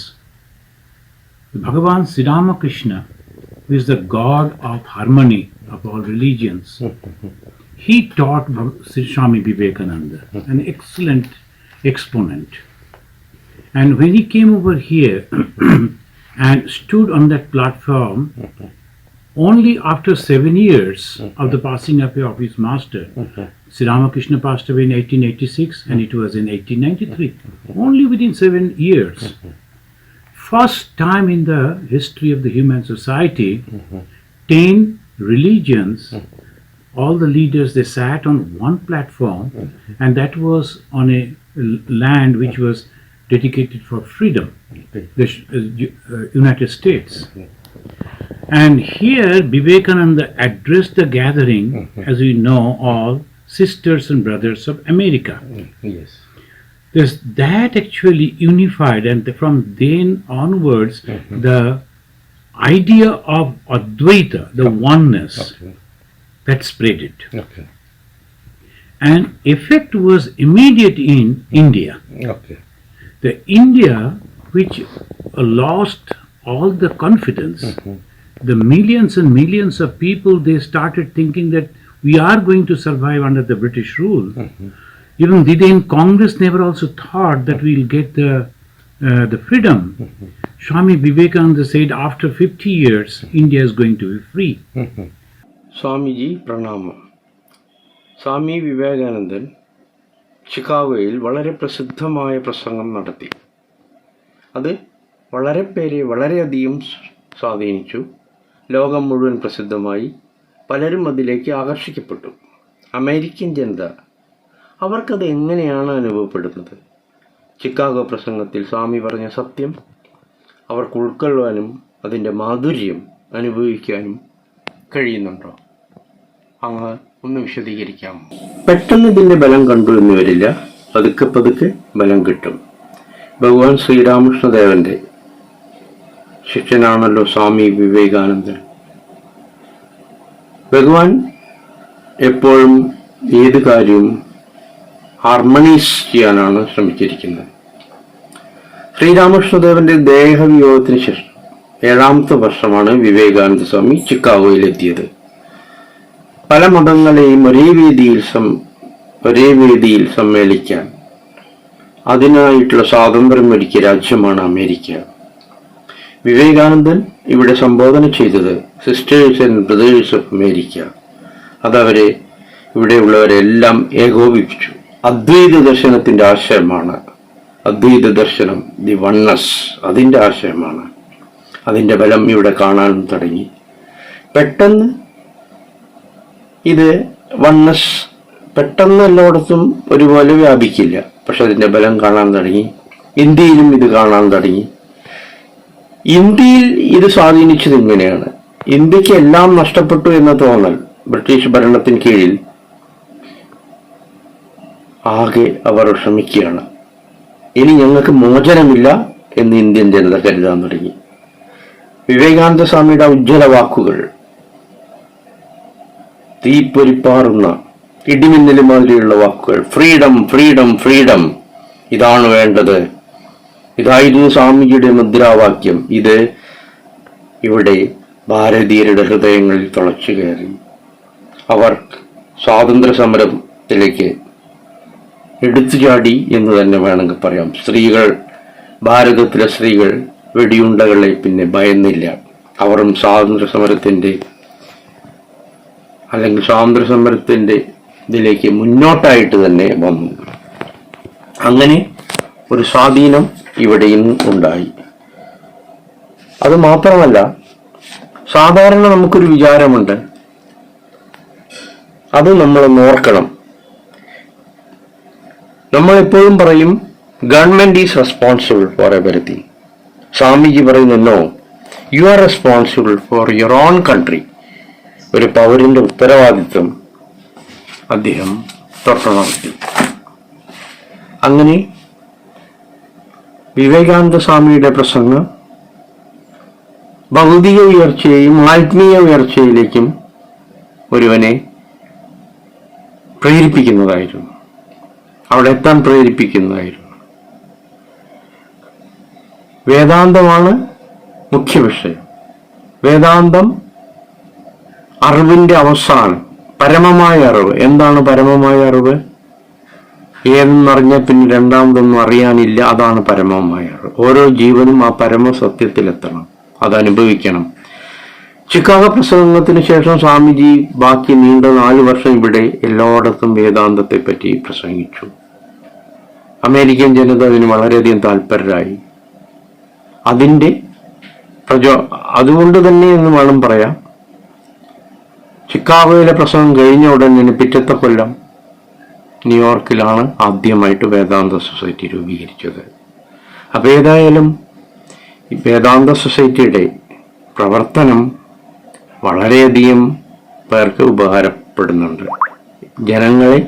Bhagavan Sri Ramakrishna, who is the God of harmony of all religions, he taught Swami Vivekananda, an excellent exponent. And when he came over here and stood on that platform, only after 7 years of the passing away of his master, Sri Ramakrishna passed away in 1886 and it was in 1893, only within 7 years. First time in the history of the human society, 10 religions, all the leaders, they sat on one platform, and that was on a land which was dedicated for freedom, the United States. And here Vivekananda addressed the gathering, as we know, all sisters and brothers of America. Yes. That actually unified, and from then onwards, the idea of Advaita, the oneness, that spread it. Okay. And effect was immediate in India. Okay. The India which lost all the confidence, the millions and millions of people, they started thinking that we are going to survive under the British rule. Even the then Congress never also thought that we'll get the freedom. Swami Vivekananda said after 50 years, India is going to be free. Swamiji പ്രണാമം. സ്വാമി വിവേകാനന്ദൻ ചിക്കാഗോയിൽ വളരെ പ്രസിദ്ധമായ പ്രസംഗം നടത്തി. അത് വളരെ പേരെ വളരെയധികം സ്വാധീനിച്ചു. ലോകം മുഴുവൻ പ്രസിദ്ധമായി. പലരും അതിലേക്ക് ആകർഷിക്കപ്പെട്ടു. അമേരിക്കൻ ജനത അവർക്കത് എങ്ങനെയാണ് അനുഭവപ്പെടുന്നത്? ചിക്കാഗോ പ്രസംഗത്തിൽ സ്വാമി പറഞ്ഞ സത്യം അവർക്ക് ഉൾക്കൊള്ളുവാനും അതിൻ്റെ മാധുര്യം അനുഭവിക്കാനും കഴിയുന്നുണ്ടോ? അങ്ങ് ഒന്ന് വിശദീകരിക്കാമോ? പെട്ടെന്ന് ഇതിൻ്റെ ബലം കണ്ടു എന്ന് വരില്ല, പതുക്കെ പതുക്കെ ബലം കിട്ടും. ഭഗവാൻ ശ്രീരാമകൃഷ്ണദേവന്റെ ശിഷ്യനാണല്ലോ സ്വാമി വിവേകാനന്ദൻ. ഭഗവാൻ എപ്പോഴും ഏത് കാര്യവും ഹാർമണൈസ് ചെയ്യാനാണ് ശ്രമിച്ചിരിക്കുന്നത്. ശ്രീരാമകൃഷ്ണദേവന്റെ ദേഹവിയോഗത്തിന് ശേഷം 7ാമത്തെ വർഷമാണ് വിവേകാനന്ദ സ്വാമി ചിക്കാഗോയിലെത്തിയത്. പല മതങ്ങളെയും ഒരേ വേദിയിൽ സമ്മേളിക്കാൻ അതിനായിട്ടുള്ള സ്വാതന്ത്ര്യം ഒരുക്കിയ രാജ്യമാണ് അമേരിക്ക. വിവേകാനന്ദൻ ഇവിടെ സംബോധന ചെയ്തത് sisters and brothers of America. അതവരെ ഇവിടെയുള്ളവരെല്ലാം ഏകോപിപ്പിച്ചു. അദ്വൈത ദർശനത്തിന്റെ ആശയമാണ്. അദ്വൈത ദർശനം, ദി വൺനെസ്, അതിൻ്റെ ആശയമാണ്. അതിൻ്റെ ബലം ഇവിടെ കാണാനും തുടങ്ങി. പെട്ടെന്ന് ഇത് വൺനെസ് പെട്ടെന്ന് എല്ലായിടത്തും ഒരുപോലെ വ്യാപിക്കില്ല, പക്ഷെ അതിൻ്റെ ബലം കാണാൻ തുടങ്ങി. ഇന്ത്യയിലും ഇത് കാണാൻ തുടങ്ങി. ഇന്ത്യയിൽ ഇത് സ്വാധീനിച്ചത് ഇങ്ങനെയാണ്. ഇന്ത്യക്ക് എല്ലാം നഷ്ടപ്പെട്ടു എന്ന തോന്നൽ ബ്രിട്ടീഷ് ഭരണത്തിന് കീഴിൽ ആകെ അവർ ശ്രമിക്കുകയാണ്. ഇനി ഞങ്ങൾക്ക് മോചനമില്ല എന്ന് ഇന്ത്യൻ ജനത കരുതാൻ തുടങ്ങി. വിവേകാനന്ദ സ്വാമിയുടെ ഉജ്ജ്വല വാക്കുകൾ, തീപ്പൊരിപ്പാറുന്ന ഇടിമിന്നൽ മാതിരിയുള്ള വാക്കുകൾ, ഫ്രീഡം ഫ്രീഡം ഫ്രീഡം, ഇതാണ് വേണ്ടത്. ഇതായിരുന്നു സ്വാമിജിയുടെ മുദ്രാവാക്യം. ഇത് ഇവിടെ ഭാരതീയരുടെ ഹൃദയങ്ങളിൽ തുളച്ചു കയറി. അവർ സ്വാതന്ത്ര്യ സമരത്തിലേക്ക് എടുത്തുചാടി എന്ന് തന്നെ വേണമെങ്കിൽ പറയാം. ഭാരതത്തിലെ സ്ത്രീകൾ വെടിയുണ്ടകളെ പിന്നെ ഭയന്നില്ല. അവരും സ്വാതന്ത്ര്യ സമരത്തിന്റെ ഇതിലേക്ക് മുന്നോട്ടായിട്ട് തന്നെ വന്നു. അങ്ങനെ ഒരു സ്വാധീനം ഇവിടെയും ഉണ്ടായി. അത് മാത്രമല്ല, സാധാരണ നമുക്കൊരു വിചാരമുണ്ട്, അത് നമ്മളൊന്ന് ഓർക്കണം. നമ്മളെപ്പോഴും പറയും government is responsible for everything. Swamiji പറയുന്നു, no, you are responsible for your own country. ഒരു പൗരന്റെ ഉത്തരവാദിത്വം അദ്ദേഹം തൊട്ടുണർത്തി. അങ്ങനെ വിവേകാനന്ദ സ്വാമിയുടെ പ്രസംഗം ഭൗതിക ഉയർച്ചയെയും ആത്മീയ ഉയർച്ചയിലേക്കും ഒരുവനെ പ്രേരിപ്പിക്കുന്നതായിരുന്നു, അവിടെ എത്താൻ പ്രേരിപ്പിക്കുന്നതായിരുന്നു. വേദാന്തമാണ് മുഖ്യ വിഷയം. വേദാന്തം അറിവിന്റെ അവസാനം, പരമമായ അറിവ്. എന്താണ് പരമമായ അറിവ്? ഏതെന്നറിഞ്ഞാൽ പിന്നെ രണ്ടാമതൊന്നും അറിയാനില്ല. അതാണ് പരമമായ അറിവ്. ഓരോ ജീവനും ആ പരമസത്യത്തിലെത്തണം, അതനുഭവിക്കണം. ചിക്കാഗോ പ്രസംഗത്തിന് ശേഷം സ്വാമിജി ബാക്കി നീണ്ട 4 വർഷം ഇവിടെ എല്ലായിടത്തും വേദാന്തത്തെ പറ്റി പ്രസംഗിച്ചു. അമേരിക്കൻ ജനത അതിന് വളരെയധികം താല്പര്യരായി. അതുകൊണ്ട് തന്നെ എന്ന് വേണം പറയാം, ചിക്കാഗോയിലെ പ്രസംഗം കഴിഞ്ഞ ഉടൻ തന്നെ പിറ്റത്തെ കൊല്ലം ന്യൂയോർക്കിലാണ് ആദ്യമായിട്ട് വേദാന്ത സൊസൈറ്റി രൂപീകരിച്ചത്. അപ്പോൾ ഏതായാലും ഈ വേദാന്ത സൊസൈറ്റിയുടെ പ്രവർത്തനം വളരെയധികം പേർക്ക് ഉപകാരപ്പെടുന്നുണ്ട്. ജനങ്ങളെ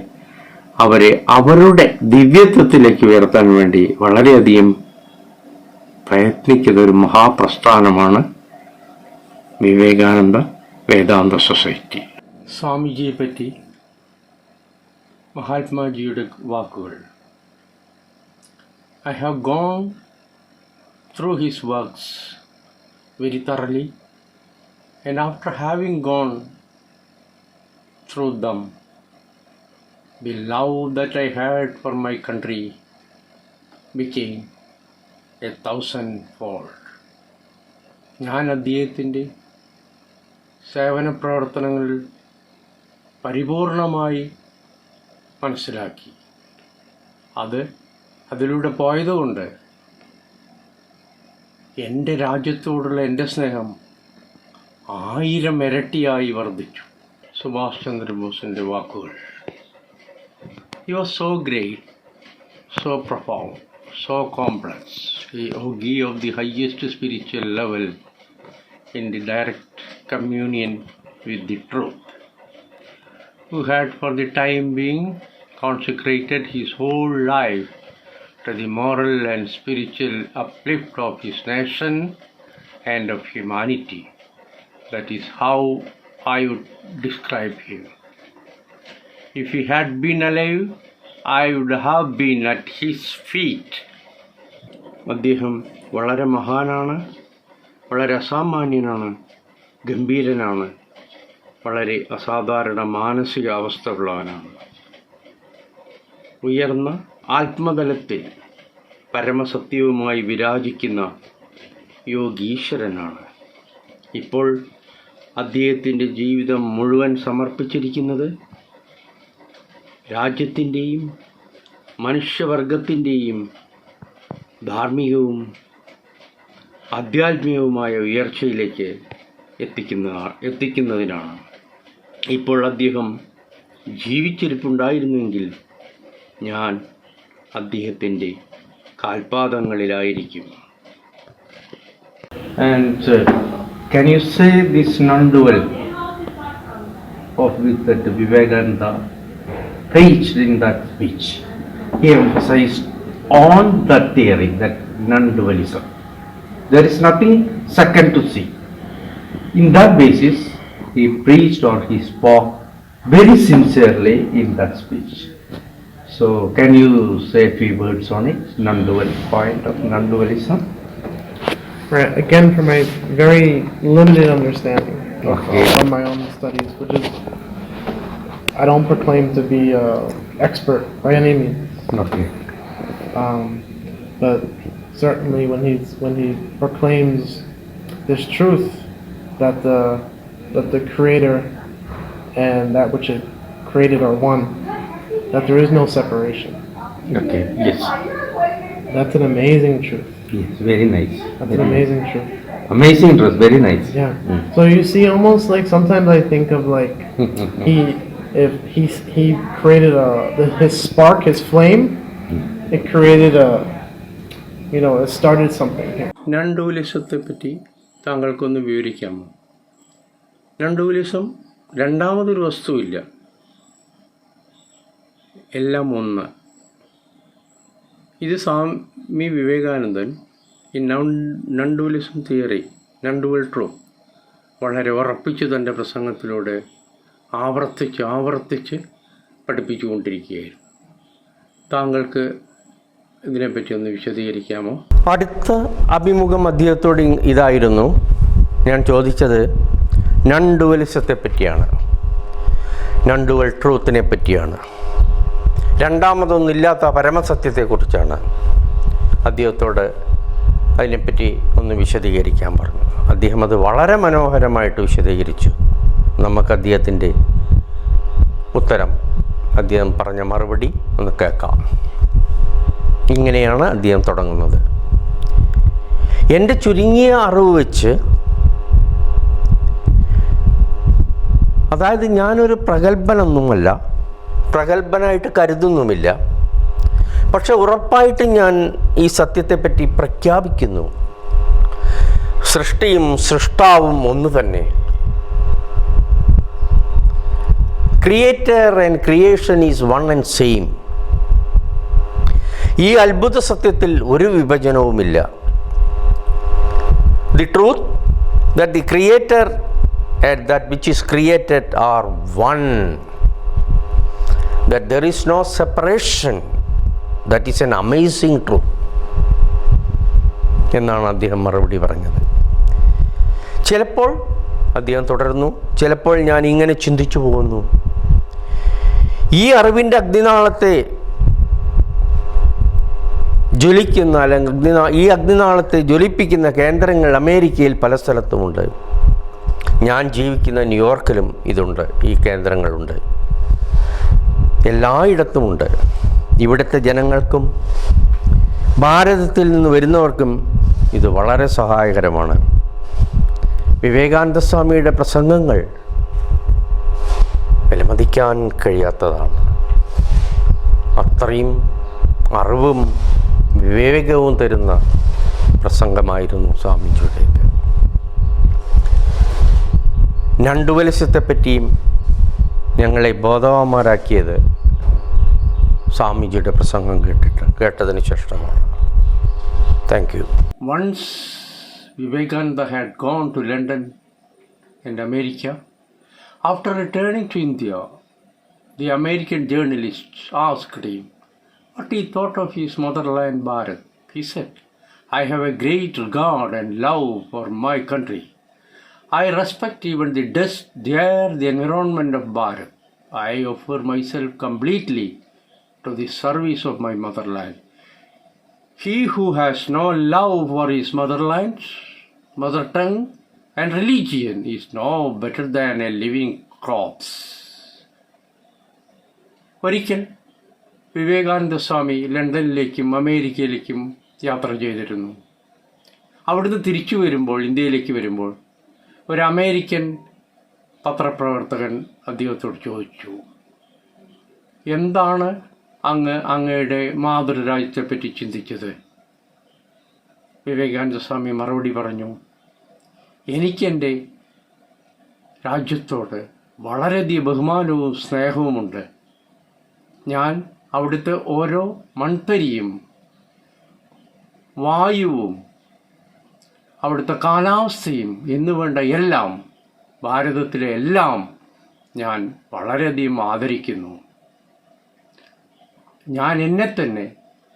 അവരുടെ ദിവ്യത്വത്തിലേക്ക് ഉയർത്താൻ വേണ്ടി വളരെയധികം പ്രയത്നിക്കുന്ന ഒരു മഹാപ്രസ്ഥാനമാണ് വിവേകാനന്ദ വേദാന്ത സൊസൈറ്റി. സ്വാമിജിയെ പറ്റി മഹാത്മാജിയുടെ വാക്കുകൾ: I have gone through his works very thoroughly, and after having gone through them, the love that I had for my country became 1,000-fold. ഞാൻ അദ്ദേഹത്തിൻ്റെ സേവന പ്രവർത്തനങ്ങൾ പരിപൂർണമായി മനസ്സിലാക്കി. അതിലൂടെ പോയതുകൊണ്ട് എൻ്റെ രാജ്യത്തോടുള്ള എൻ്റെ സ്നേഹം 1000 ഇരട്ടിയായി വർദ്ധിച്ചു. സുഭാഷ് ചന്ദ്രബോസിൻ്റെ വാക്കുകൾ: He was so great, so profound, so complex, a yogi of the highest spiritual level in the direct communion with the truth, who had for the time being consecrated his whole life to the moral and spiritual uplift of his nation and of humanity. That is how I would describe him. If he had been alive, I would have been at his feet. അദ്ദേഹം വളരെ മഹാനാണ്, വളരെ അസാമാന്യനാണ്, ഗംഭീരനാണ്, വളരെ അസാധാരണ മാനസിക അവസ്ഥയുള്ളവനാണ്. ഉയർന്ന ആത്മതലത്തിൽ പരമസത്യവുമായി വിരാജിക്കുന്ന യോഗീശ്വരനാണ്. ഇപ്പോൾ അദ്ദേഹത്തിൻ്റെ ജീവിതം മുഴുവൻ സമർപ്പിച്ചിരിക്കുന്നത് രാജ്യത്തിൻ്റെയും മനുഷ്യവർഗത്തിൻ്റെയും ധാർമ്മികവും ആധ്യാത്മികവുമായ ഉയർച്ചയിലേക്ക് എത്തിക്കുന്നതിനാണ്. ഇപ്പോൾ അദ്ദേഹം ജീവിച്ചിരിപ്പുണ്ടായിരുന്നെങ്കിൽ ഞാൻ അദ്ദേഹത്തിൻ്റെ കാൽപാദങ്ങളിലായിരിക്കും. And can you say this non-dual of which that Vivekananda preached in that speech? He emphasized on that theory, that non-dualism. There is nothing second to see. In that basis, he preached or he spoke very sincerely in that speech. So, can you say a few words on it, non-dual point of non-dualism? Right. Again, from my very limited understanding Okay. from my own studies, which is, I don't proclaim to be an expert by any means. Okay. But certainly when he proclaims this truth that the Creator and that which it created are one, that there is no separation. Okay. Yes. That's an amazing truth. Yes. Very nice. That's an amazing truth. Amazing truth. Very nice. Yeah. So you see, almost like sometimes I think of like he created his spark, his flame. It created it started something here. നൺ-ഡുവലിസത്തെ പറ്റി താങ്കൾക്കൊന്ന് വിവരിക്കാമോ? നൺ-ഡുവലിസം രണ്ടാമതൊരു വസ്തുവില്ല, എല്ലാം ഒന്ന്. ഇത് സ്വാമി വിവേകാനന്ദൻ ഈ നൺ-ഡുവലിസം തിയറി, നൺ-ഡുവൽ ട്രൂത്ത് വളരെ ഉറപ്പിച്ച് തൻ്റെ പ്രസംഗത്തിലൂടെ ആവർത്തിച്ച് പഠിപ്പിച്ചുകൊണ്ടിരിക്കുകയായിരുന്നു. താങ്കൾക്ക് ഇതിനെപ്പറ്റി ഒന്ന് വിശദീകരിക്കാമോ? അടുത്ത അഭിമുഖം അദ്ദേഹത്തോട് ഇതായിരുന്നു. ഞാൻ ചോദിച്ചത് നൺ ഡുവലിസത്തെ പറ്റിയാണ്, നൺ ഡുവൽ ട്രൂത്തിനെ പറ്റിയാണ്, രണ്ടാമതൊന്നില്ലാത്ത പരമസത്യത്തെക്കുറിച്ചാണ്. അദ്ദേഹത്തോട് അതിനെപ്പറ്റി ഒന്ന് വിശദീകരിക്കാൻ പറഞ്ഞു. അദ്ദേഹം അത് വളരെ മനോഹരമായിട്ട് വിശദീകരിച്ചു. നമുക്ക് അദ്ദേഹത്തിൻ്റെ ഉത്തരം, അദ്ദേഹം പറഞ്ഞ മറുപടി ഒന്ന് കേൾക്കാം. ഇങ്ങനെയാണ് അദ്ദേഹം തുടങ്ങുന്നത്. എൻ്റെ ചുരുങ്ങിയ അറിവ് വെച്ച്, അതായത് ഞാനൊരു പ്രഗത്ഭനൊന്നുമല്ല, പ്രഗത്ഭനായിട്ട് കരുതുന്നുമില്ല, പക്ഷെ ഉറപ്പായിട്ട് ഞാൻ ഈ സത്യത്തെപ്പറ്റി പ്രഖ്യാപിക്കുന്നു. സൃഷ്ടിയും സൃഷ്ടാവും ഒന്ന് തന്നെ. Creator and creation is one and same. ഈ അത്ഭുത സത്യത്തിൽ ഒരു വിഭജനവുമില്ല. The truth that the creator and that which is created are one, that there is no separation, that is an amazing truth എന്നാണ് അദ്ദേഹം മറുപടി പറഞ്ഞത്. ചിലപ്പോൾ അദ്ദേഹം തുടർന്നു, ചിലപ്പോൾ ഞാൻ ഇങ്ങനെ ചിന്തിച്ചു പോകുന്നു, ഈ അറിവിൻ്റെ അഗ്നിനാളത്തെ ജ്വലിക്കുന്ന, അല്ലെങ്കിൽ ഈ അഗ്നിനാളത്തെ ജ്വലിപ്പിക്കുന്ന കേന്ദ്രങ്ങൾ അമേരിക്കയിൽ പല സ്ഥലത്തുമുണ്ട്. ഞാൻ ജീവിക്കുന്ന ന്യൂയോർക്കിലും ഇതുണ്ട്, ഈ കേന്ദ്രങ്ങളുണ്ട്, എല്ലായിടത്തുമുണ്ട്. ഇവിടുത്തെ ജനങ്ങൾക്കും ഭാരതത്തിൽ നിന്ന് വരുന്നവർക്കും ഇത് വളരെ സഹായകരമാണ്. വിവേകാനന്ദ സ്വാമിയുടെ പ്രസംഗങ്ങൾ വിലമതിക്കാൻ കഴിയാത്തതാണ്. അത്രയും അറിവും വിവേകവും തരുന്ന പ്രസംഗമായിരുന്നു സ്വാമിജിയുടേത്. നണ്ടുവലിസത്തെപ്പറ്റിയും ഞങ്ങളെ ബോധവാന്മാരാക്കിയത് സ്വാമിജിയുടെ പ്രസംഗം കേട്ടതിന് ശേഷമാണ്. Thank you. Once Vivekananda had gone to London and America. After returning to India, the American journalists asked him what he thought of his motherland Bharat. He said, "I have a great regard and love for my country. I respect even the dust, the air, the environment of Bharat. I offer myself completely to the service of my motherland. He who has no love for his motherland, mother tongue and religion is no better than a living corpse." ഒരിക്കൽ വിവേകാനന്ദ സ്വാമി ലണ്ടനിലേക്കും അമേരിക്കയിലേക്കും യാത്ര ചെയ്തിരുന്നു. അവിടുന്ന് തിരിച്ചു വരുമ്പോൾ, ഇന്ത്യയിലേക്ക് വരുമ്പോൾ, ഒരു അമേരിക്കൻ പത്രപ്രവർത്തകൻ അദ്ദേഹത്തോട് ചോദിച്ചു, എന്താണ് അങ്ങയുടെ മാതൃരാജ്യത്തെപ്പറ്റി ചിന്തിച്ചത്? വിവേകാനന്ദ സ്വാമി മറുപടി പറഞ്ഞു, എനിക്കെൻ്റെ രാജ്യത്തോട് വളരെയധികം ബഹുമാനവും സ്നേഹവുമുണ്ട്. ഞാൻ അവിടുത്തെ ഓരോ മൺതരിയും വായുവും അവിടുത്തെ കാലാവസ്ഥയും എന്നുവേണ്ട എല്ലാം, ഭാരതത്തിലെ എല്ലാം ഞാൻ വളരെയധികം ആദരിക്കുന്നു. ഞാൻ എന്നെ തന്നെ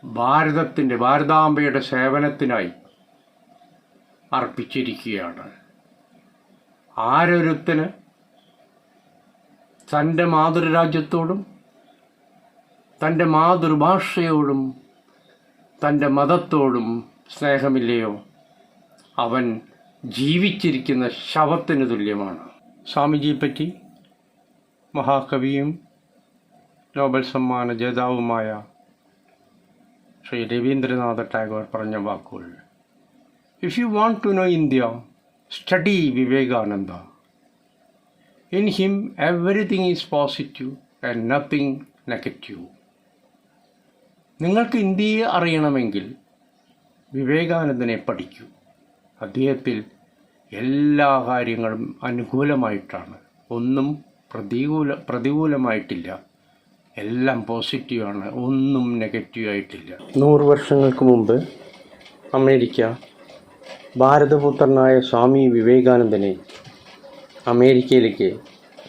ഭാരതാംബയുടെ സേവനത്തിനായി അർപ്പിച്ചിരിക്കുകയാണ്. ആരൊരുത്തന് തൻ്റെ മാതൃരാജ്യത്തോടും തൻ്റെ മാതൃഭാഷയോടും തൻ്റെ മതത്തോടും സ്നേഹമില്ലയോ, അവൻ ജീവിച്ചിരിക്കുന്ന ശവത്തിന് തുല്യമാണ്. സ്വാമിജിയെപ്പറ്റി മഹാകവിയും നോബൽ സമ്മാന ജേതാവുമായ ശ്രീ രവീന്ദ്രനാഥ ടാഗോർ പറഞ്ഞ വാക്കുകൾ: if you want to know India, study Vivekananda. In him everything is positive and nothing negative. നിങ്ങൾക്ക് ഇന്ത്യയെ അറിയണമെങ്കിൽ വിവേകാനന്ദനെ പഠിക്കൂ. അദ്ദേഹത്തിൽ എല്ലാ കാര്യങ്ങളും അനുകൂലമായിട്ടാണ്, ഒന്നും പ്രതികൂലമായിട്ടില്ല. എല്ലാം പോസിറ്റീവാണ്, ഒന്നും നെഗറ്റീവായിട്ടില്ല. 100 വർഷങ്ങൾക്ക് മുമ്പ് അമേരിക്ക ഭാരതപുത്രനായ സ്വാമി വിവേകാനന്ദനെ അമേരിക്കയിലേക്ക്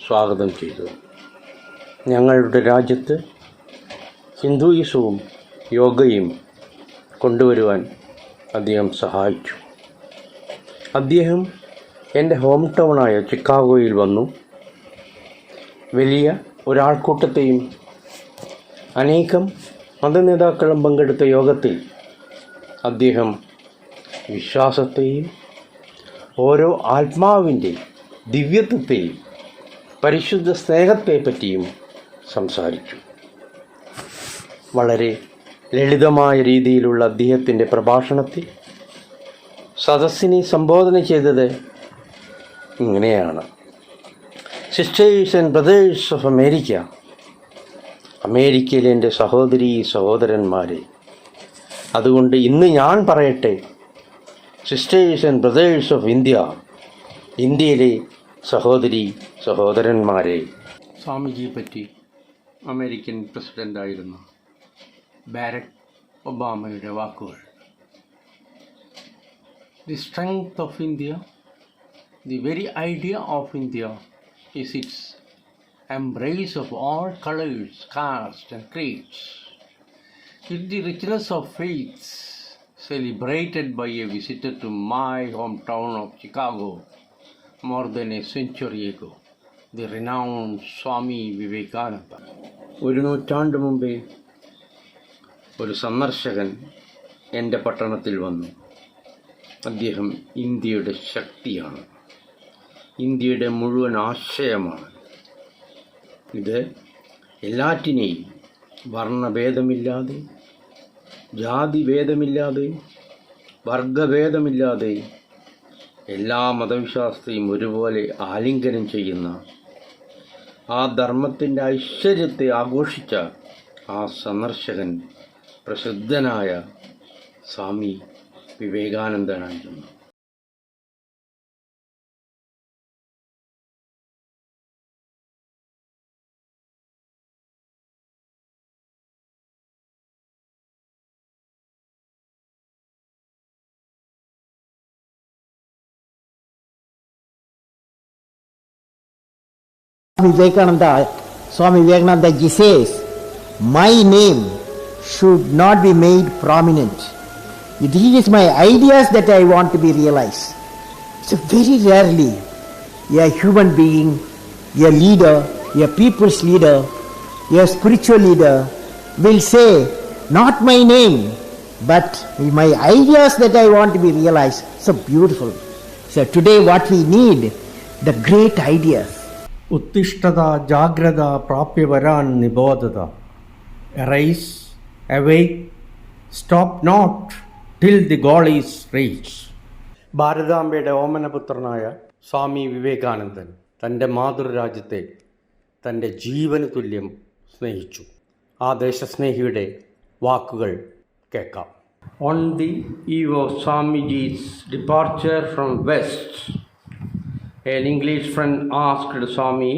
സ്വാഗതം ചെയ്തു. ഞങ്ങളുടെ രാജ്യത്ത് ഹിന്ദുയിസവും യോഗയും കൊണ്ടുവരുവാൻ അദ്ദേഹം സഹായിച്ചു. അദ്ദേഹം എൻ്റെ ഹോം ടൗണായ ചിക്കാഗോയിൽ വന്നു. വലിയ ഒരാൾക്കൂട്ടത്തെയും അനേകം മതനേതാക്കളും പങ്കെടുത്ത യോഗത്തിൽ അദ്ദേഹം വിശ്വാസത്തെയും ഓരോ ആത്മാവിൻ്റെ ദിവ്യത്വത്തെയും പരിശുദ്ധ സ്നേഹത്തെപ്പറ്റിയും സംസാരിച്ചു. വളരെ ലളിതമായ രീതിയിലുള്ള അദ്ദേഹത്തിൻ്റെ പ്രഭാഷണത്തിൽ സദസ്സിനെ സംബോധന ചെയ്തത് ഇങ്ങനെയാണ്: sisters and brothers of America, അമേരിക്കയിലെ എൻ്റെ സഹോദരീ സഹോദരന്മാരെ. അതുകൊണ്ട് ഇന്ന് ഞാൻ പറയട്ടെ, sisters and brothers of India, ഇന്ത്യയിലെ സഹോദരീ സഹോദരന്മാരെ. സ്വാമിജിയെ പറ്റി അമേരിക്കൻ പ്രസിഡൻ്റായിരുന്ന ബാരക് ഒബാമയുടെ വാക്കുകൾ: The strength of India, the very idea of India is its embrace of all colors, castes and creeds. It's the richness of faiths celebrated by a visitor to my hometown of Chicago more than a century ago, the renowned Swami Vivekananda. ഒരു നൂറ്റാണ്ട് മുമ്പേ ഒരു സന്ദർശകൻ എൻ്റെ പട്ടണത്തിൽ വന്നു. അദ്ദേഹം ഇന്ത്യയുടെ ശക്തിയാണ്, ഇന്ത്യയുടെ മുഴുവൻ ആശയമാണ്. ഇത് എല്ലാറ്റിനെയും വർണ്ണഭേദമില്ലാതെ, ജാതിഭേദമില്ലാതെ, വർഗഭേദമില്ലാതെ എല്ലാ മതവിശ്വാസത്തെയും ഒരുപോലെ ആലിംഗനം ചെയ്യുന്ന ആ ധർമ്മത്തിൻ്റെ ഐശ്വര്യത്തെ ആഘോഷിച്ച ആ സന്ദർശകൻ പ്രസിദ്ധനായ സ്വാമി വിവേകാനന്ദനായിരുന്നു. Swami Vivekananda ji says, my name should not be made prominent. It is my ideas that I want to be realized. So very rarely a human being, a leader, a people's leader, a spiritual leader will say, not my name, but my ideas that I want to be realized. So beautiful. So today what we need, the great ideas. ഉത്തിഷ്ഠത ജാഗ്രത പ്രാപ്യവരാൻ നിബോധത. Arise, awake, stop not till the goal is reached. ഭാരതാംബയുടെ ഓമനപുത്രനായ സ്വാമി വിവേകാനന്ദൻ തൻ്റെ മാതൃരാജ്യത്തെ തൻ്റെ ജീവന് തുല്യം സ്നേഹിച്ചു. ആ ദേശസ്നേഹിയുടെ വാക്കുകൾ കേൾക്കാം. On the eve of Swamiji's departure from West, an English friend asked Swami,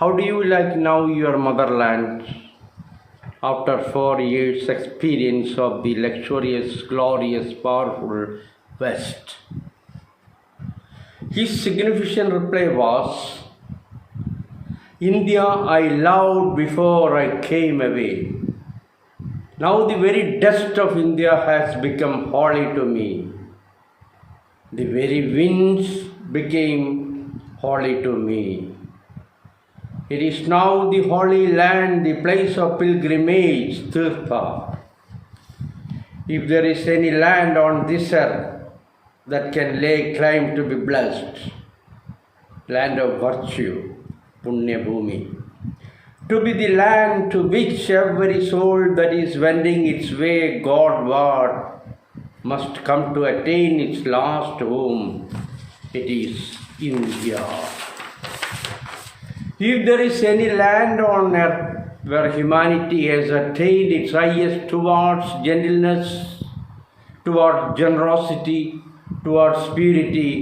how do you like now your motherland after 4 years' experience of the luxurious, glorious, powerful West? His significant reply was, India I loved before I came away. Now the very dust of India has become holy to me. The very winds became holy to me. It is now the holy land, the place of pilgrimage, Tirtha. If there is any land on this earth that can lay claim to be blessed, land of virtue, Punya Bhumi, to be the land to which every soul that is wending its way Godward must come to attain its last home, it is India. If there is any land on earth where humanity has attained its highest towards gentleness, towards generosity, towards purity,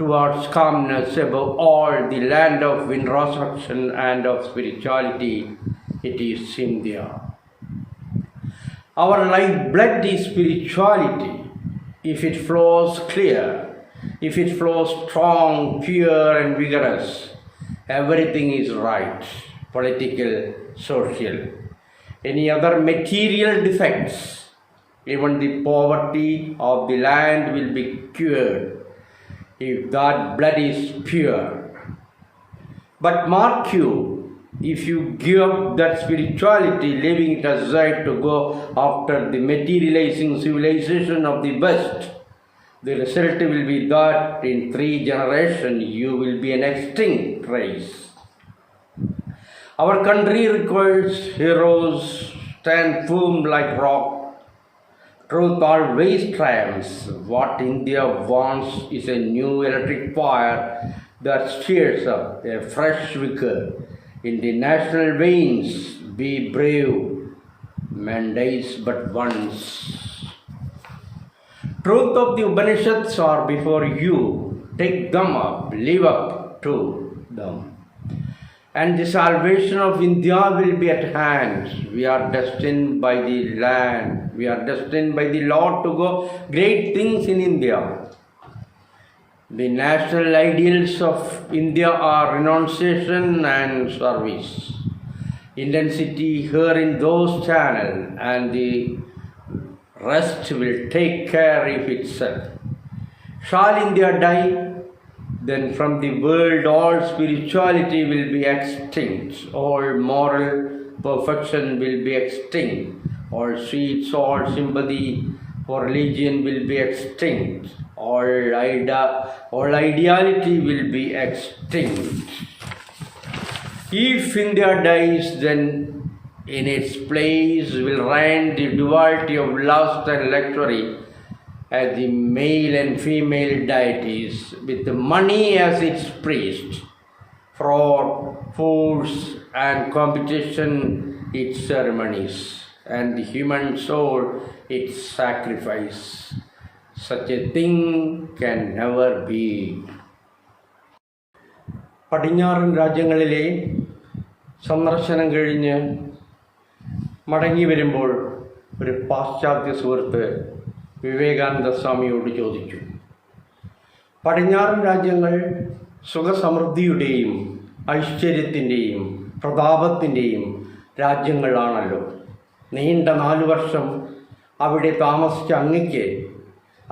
towards calmness, above all the land of introspection and of spirituality, it is India. Our lifeblood is spirituality. If it flows clear, if it flows strong, pure and vigorous, everything is right. political, social, any other material defects, even the poverty of the land will be cured if that blood is pure. But mark you, if you give up that spirituality, leaving it aside to go after the materializing civilization of the West, the result will be that in 3 generations you will be an extinct race. Our country requires heroes, stand firm like rock. Truth always triumphs. What India wants is a new electric fire that stirs up a fresh vigor in the national veins. Be brave, man dies but once. Truth of the Upanishads are before you. Take them up, live up to them. And the salvation of India will be at hand. We are destined by the land. We are destined by the Lord to go great things in India. The national ideals of India are renunciation and service. Intensity here in those channels, and the rest will take care of itself. Shall India die? Then from the world all spirituality will be extinct, all moral perfection will be extinct, all sweet soul sympathy for religion will be extinct, all ideality will be extinct. If India dies, then in its place will reign the duality of lust and luxury as the male and female deities, with money as its priest, fraud, force and competition its ceremonies, and the human soul its sacrifice. Such a thing can never be. പടിഞ്ഞാറൻ രാജ്യങ്ങളിലെ സന്ദർശനം കഴിഞ്ഞ് മടങ്ങി വരുമ്പോൾ ഒരു പാശ്ചാത്യ സുഹൃത്ത് വിവേകാനന്ദ സ്വാമിയോട് ചോദിച്ചു, പടിഞ്ഞാറൻ രാജ്യങ്ങൾ സുഖസമൃദ്ധിയുടെയും ഐശ്വര്യത്തിൻ്റെയും പ്രതാപത്തിൻ്റെയും രാജ്യങ്ങളാണല്ലോ. നീണ്ട 4 വർഷം അവിടെ താമസിച്ച അങ്ങയ്ക്ക്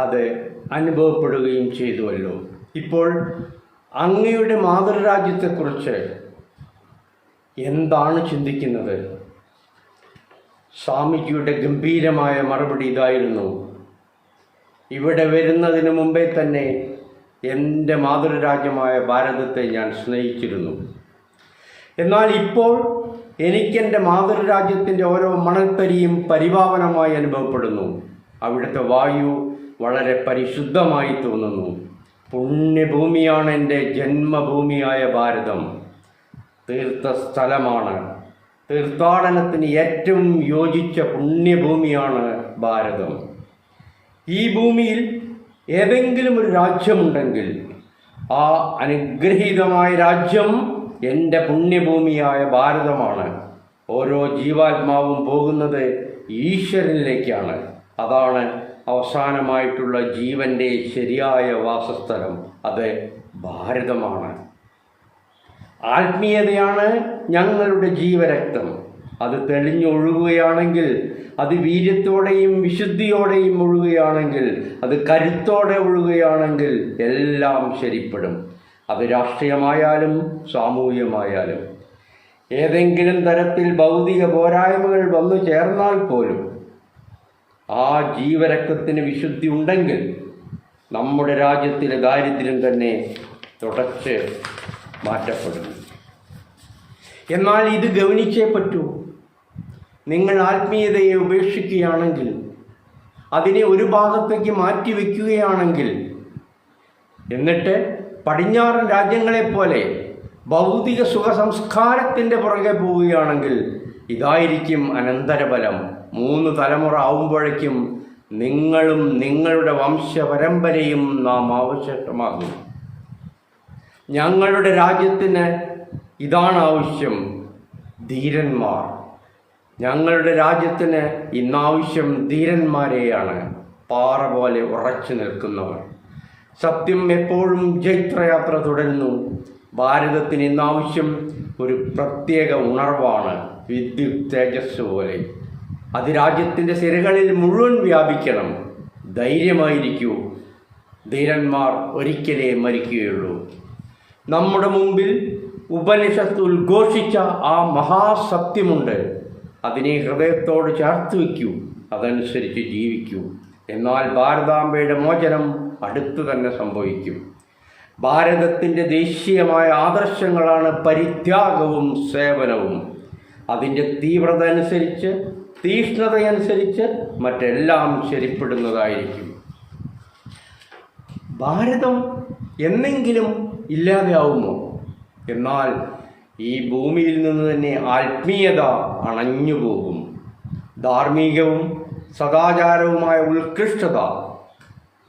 അത് അനുഭവപ്പെടുകയും ചെയ്തുവല്ലോ. ഇപ്പോൾ അങ്ങയുടെ മാതൃരാജ്യത്തെക്കുറിച്ച് എന്താണ് ചിന്തിക്കുന്നത്? സ്വാമിജിയുടെ ഗംഭീരമായ മറുപടി ഇതായിരുന്നു: ഇവിടെ വരുന്നതിന് മുമ്പേ തന്നെ എൻ്റെ മാതൃരാജ്യമായ ഭാരതത്തെ ഞാൻ സ്നേഹിച്ചിരുന്നു. എന്നാൽ ഇപ്പോൾ എനിക്കെൻ്റെ മാതൃരാജ്യത്തിൻ്റെ ഓരോ മണൽത്തരിയും പരിപാവനമായി അനുഭവപ്പെടുന്നു. അവിടുത്തെ വായു വളരെ പരിശുദ്ധമായി തോന്നുന്നു. പുണ്യഭൂമിയാണ് എൻ്റെ ജന്മഭൂമിയായ ഭാരതം. തീർത്ഥസ്ഥലമാണ്. തീർത്ഥാടനത്തിന് ഏറ്റവും യോജിച്ച പുണ്യഭൂമിയാണ് ഭാരതം. ഈ ഭൂമിയിൽ ഏതെങ്കിലും ഒരു രാജ്യമുണ്ടെങ്കിൽ ആ അനുഗ്രഹീതമായ രാജ്യം എൻ്റെ പുണ്യഭൂമിയായ ഭാരതമാണ്. ഓരോ ജീവാത്മാവും പോകുന്നത് ഈശ്വരനിലേക്കാണ്. അതാണ് അവസാനമായിട്ടുള്ള ജീവൻ്റെ ശരിയായ വാസസ്ഥലം. അത് ഭാരതമാണ്. ആത്മീയതയാണ് ഞങ്ങളുടെ ജീവരക്തം. അത് തെളിഞ്ഞൊഴുകുകയാണെങ്കിൽ, അത് വീര്യത്തോടെയും വിശുദ്ധിയോടെയും ഒഴുകുകയാണെങ്കിൽ, അത് കരുത്തോടെ ഒഴുകുകയാണെങ്കിൽ എല്ലാം ശരിപ്പെടും. അത് രാഷ്ട്രീയമായാലും സാമൂഹ്യമായാലും. ഏതെങ്കിലും തരത്തിൽ ഭൗതിക പോരായ്മകൾ വന്നു ചേർന്നാൽ പോലും ആ ജീവരക്തത്തിന് വിശുദ്ധി ഉണ്ടെങ്കിൽ നമ്മുടെ രാജ്യത്തിലെ ദാരിദ്ര്യം തന്നെ തുടച്ച് മാറ്റപ്പെടും. എന്നാൽ ഇത് ഗൗനിച്ചേ പറ്റൂ. നിങ്ങൾ ആത്മീയതയെ ഉപേക്ഷിക്കുകയാണെങ്കിൽ, അതിനെ ഒരു ഭാഗത്തേക്ക് മാറ്റിവെക്കുകയാണെങ്കിൽ, എന്നിട്ട് പടിഞ്ഞാറൻ രാജ്യങ്ങളെപ്പോലെ ഭൗതിക സുഖ സംസ്കാരത്തിൻ്റെ പുറകെ പോവുകയാണെങ്കിൽ ഇതായിരിക്കും അനന്തരഫലം. 3 തലമുറ ആവുമ്പോഴേക്കും നിങ്ങളും നിങ്ങളുടെ വംശപരമ്പരയും നാം ആവശ്യമാകും. ഞങ്ങളുടെ രാജ്യത്തിന് ഇതാണ് ആവശ്യം: ധീരന്മാർ. ഞങ്ങളുടെ രാജ്യത്തിന് ഇന്നാവശ്യം ധീരന്മാരെയാണ്, പാറ പോലെ ഉറച്ചു നിൽക്കുന്നവർ. സത്യം എപ്പോഴും ജൈത്രയാത്ര തുടരുന്നു. ഭാരതത്തിന് ഇന്നാവശ്യം ഒരു പ്രത്യേക ഉണർവാണ്, വിദ്യുത് തേജസ് പോലെ. അത് രാജ്യത്തിൻ്റെ സിരകളിൽ മുഴുവൻ വ്യാപിക്കണം. ധൈര്യമായിരിക്കൂ, ധീരന്മാർ ഒരിക്കലേ മരിക്കുകയുള്ളൂ. നമ്മുടെ മുമ്പിൽ ഉപനിഷത്ത് ഉദ്ഘോഷിച്ച ആ മഹാസത്യമുണ്ട്. അതിനെ ഹൃദയത്തോട് ചേർത്ത് വയ്ക്കൂ, അതനുസരിച്ച് ജീവിക്കൂ. എന്നാൽ ഭാരതാംബയുടെ മോചനം അടുത്തു തന്നെ സംഭവിക്കും. ഭാരതത്തിൻ്റെ ദേശീയമായ ആദർശങ്ങളാണ് പരിത്യാഗവും സേവനവും. അതിൻ്റെ തീവ്രത അനുസരിച്ച്, തീക്ഷ്ണതയനുസരിച്ച് മറ്റെല്ലാം ശരിപ്പെടുന്നതായിരിക്കും. ഭാരതം എന്നെങ്കിലും ഇല്ലാതെയാവുമോ? എന്നാൽ ഈ ഭൂമിയിൽ നിന്ന് തന്നെ ആത്മീയത അണഞ്ഞുപോകും. ധാർമ്മികവും സദാചാരവുമായ ഉത്കൃഷ്ടത,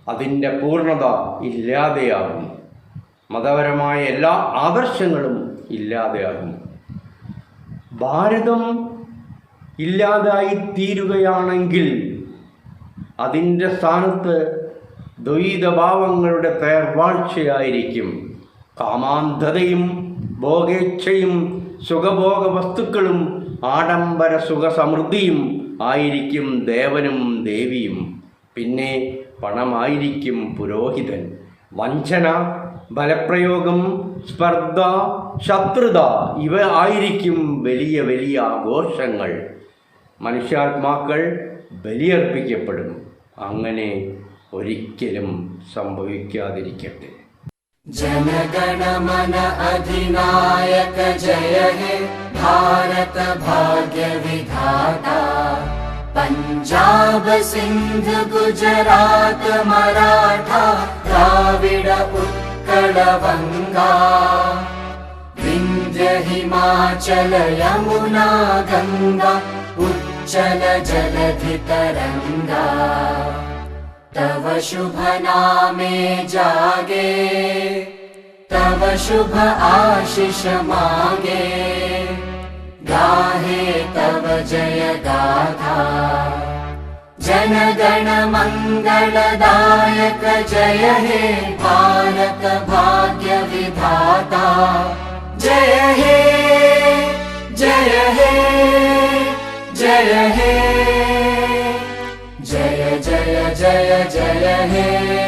അതിൻ്റെ പൂർണ്ണത ഇല്ലാതെയാകും. മതപരമായ എല്ലാ ആദർശങ്ങളും ഇല്ലാതെയാകും. ഭാരതം ഇല്ലാതായി തീരുകയാണെങ്കിൽ അതിൻ്റെ സ്ഥാനത്ത് ദ്വൈതഭാവങ്ങളുടെ തേർവാഴ്ചയായിരിക്കും. കാമാന്ധതയും ഭോഗേച്ഛയും സുഖഭോഗ വസ്തുക്കളും ആഡംബര സുഖസമൃദ്ധിയും ആയിരിക്കും ദേവനും ദേവിയും. പിന്നെ പണമായിരിക്കും പുരോഹിതൻ. വഞ്ചന, ബലപ്രയോഗം, സ്പർദ്ധ, ശത്രുത ഇവ ആയിരിക്കും വലിയ വലിയ ആഘോഷങ്ങൾ. മനുഷ്യാത്മാക്കൾ ബലിയർപ്പിക്കപ്പെടും. അങ്ങനെ ഒരിക്കലും സംഭവിക്കാതിരിക്കട്ടെ. जनगण मन अधिनायक जय हे भारत भाग्य विधाता। पंजाब सिंध गुजरात मराठा द्राविड उत्कल बंगा। विंध्य हिमाचल यमुना गंगा उच्चल जलधि तरंगा। तव शुभ नामे जागे, तव शुभ आशीष मांगे। गाहे तव जय गाथा, जन गण मंगलदायक जय हे भारत भाग्य विधाता। जय हे जय हे जय हे, जय जय जय जय हे।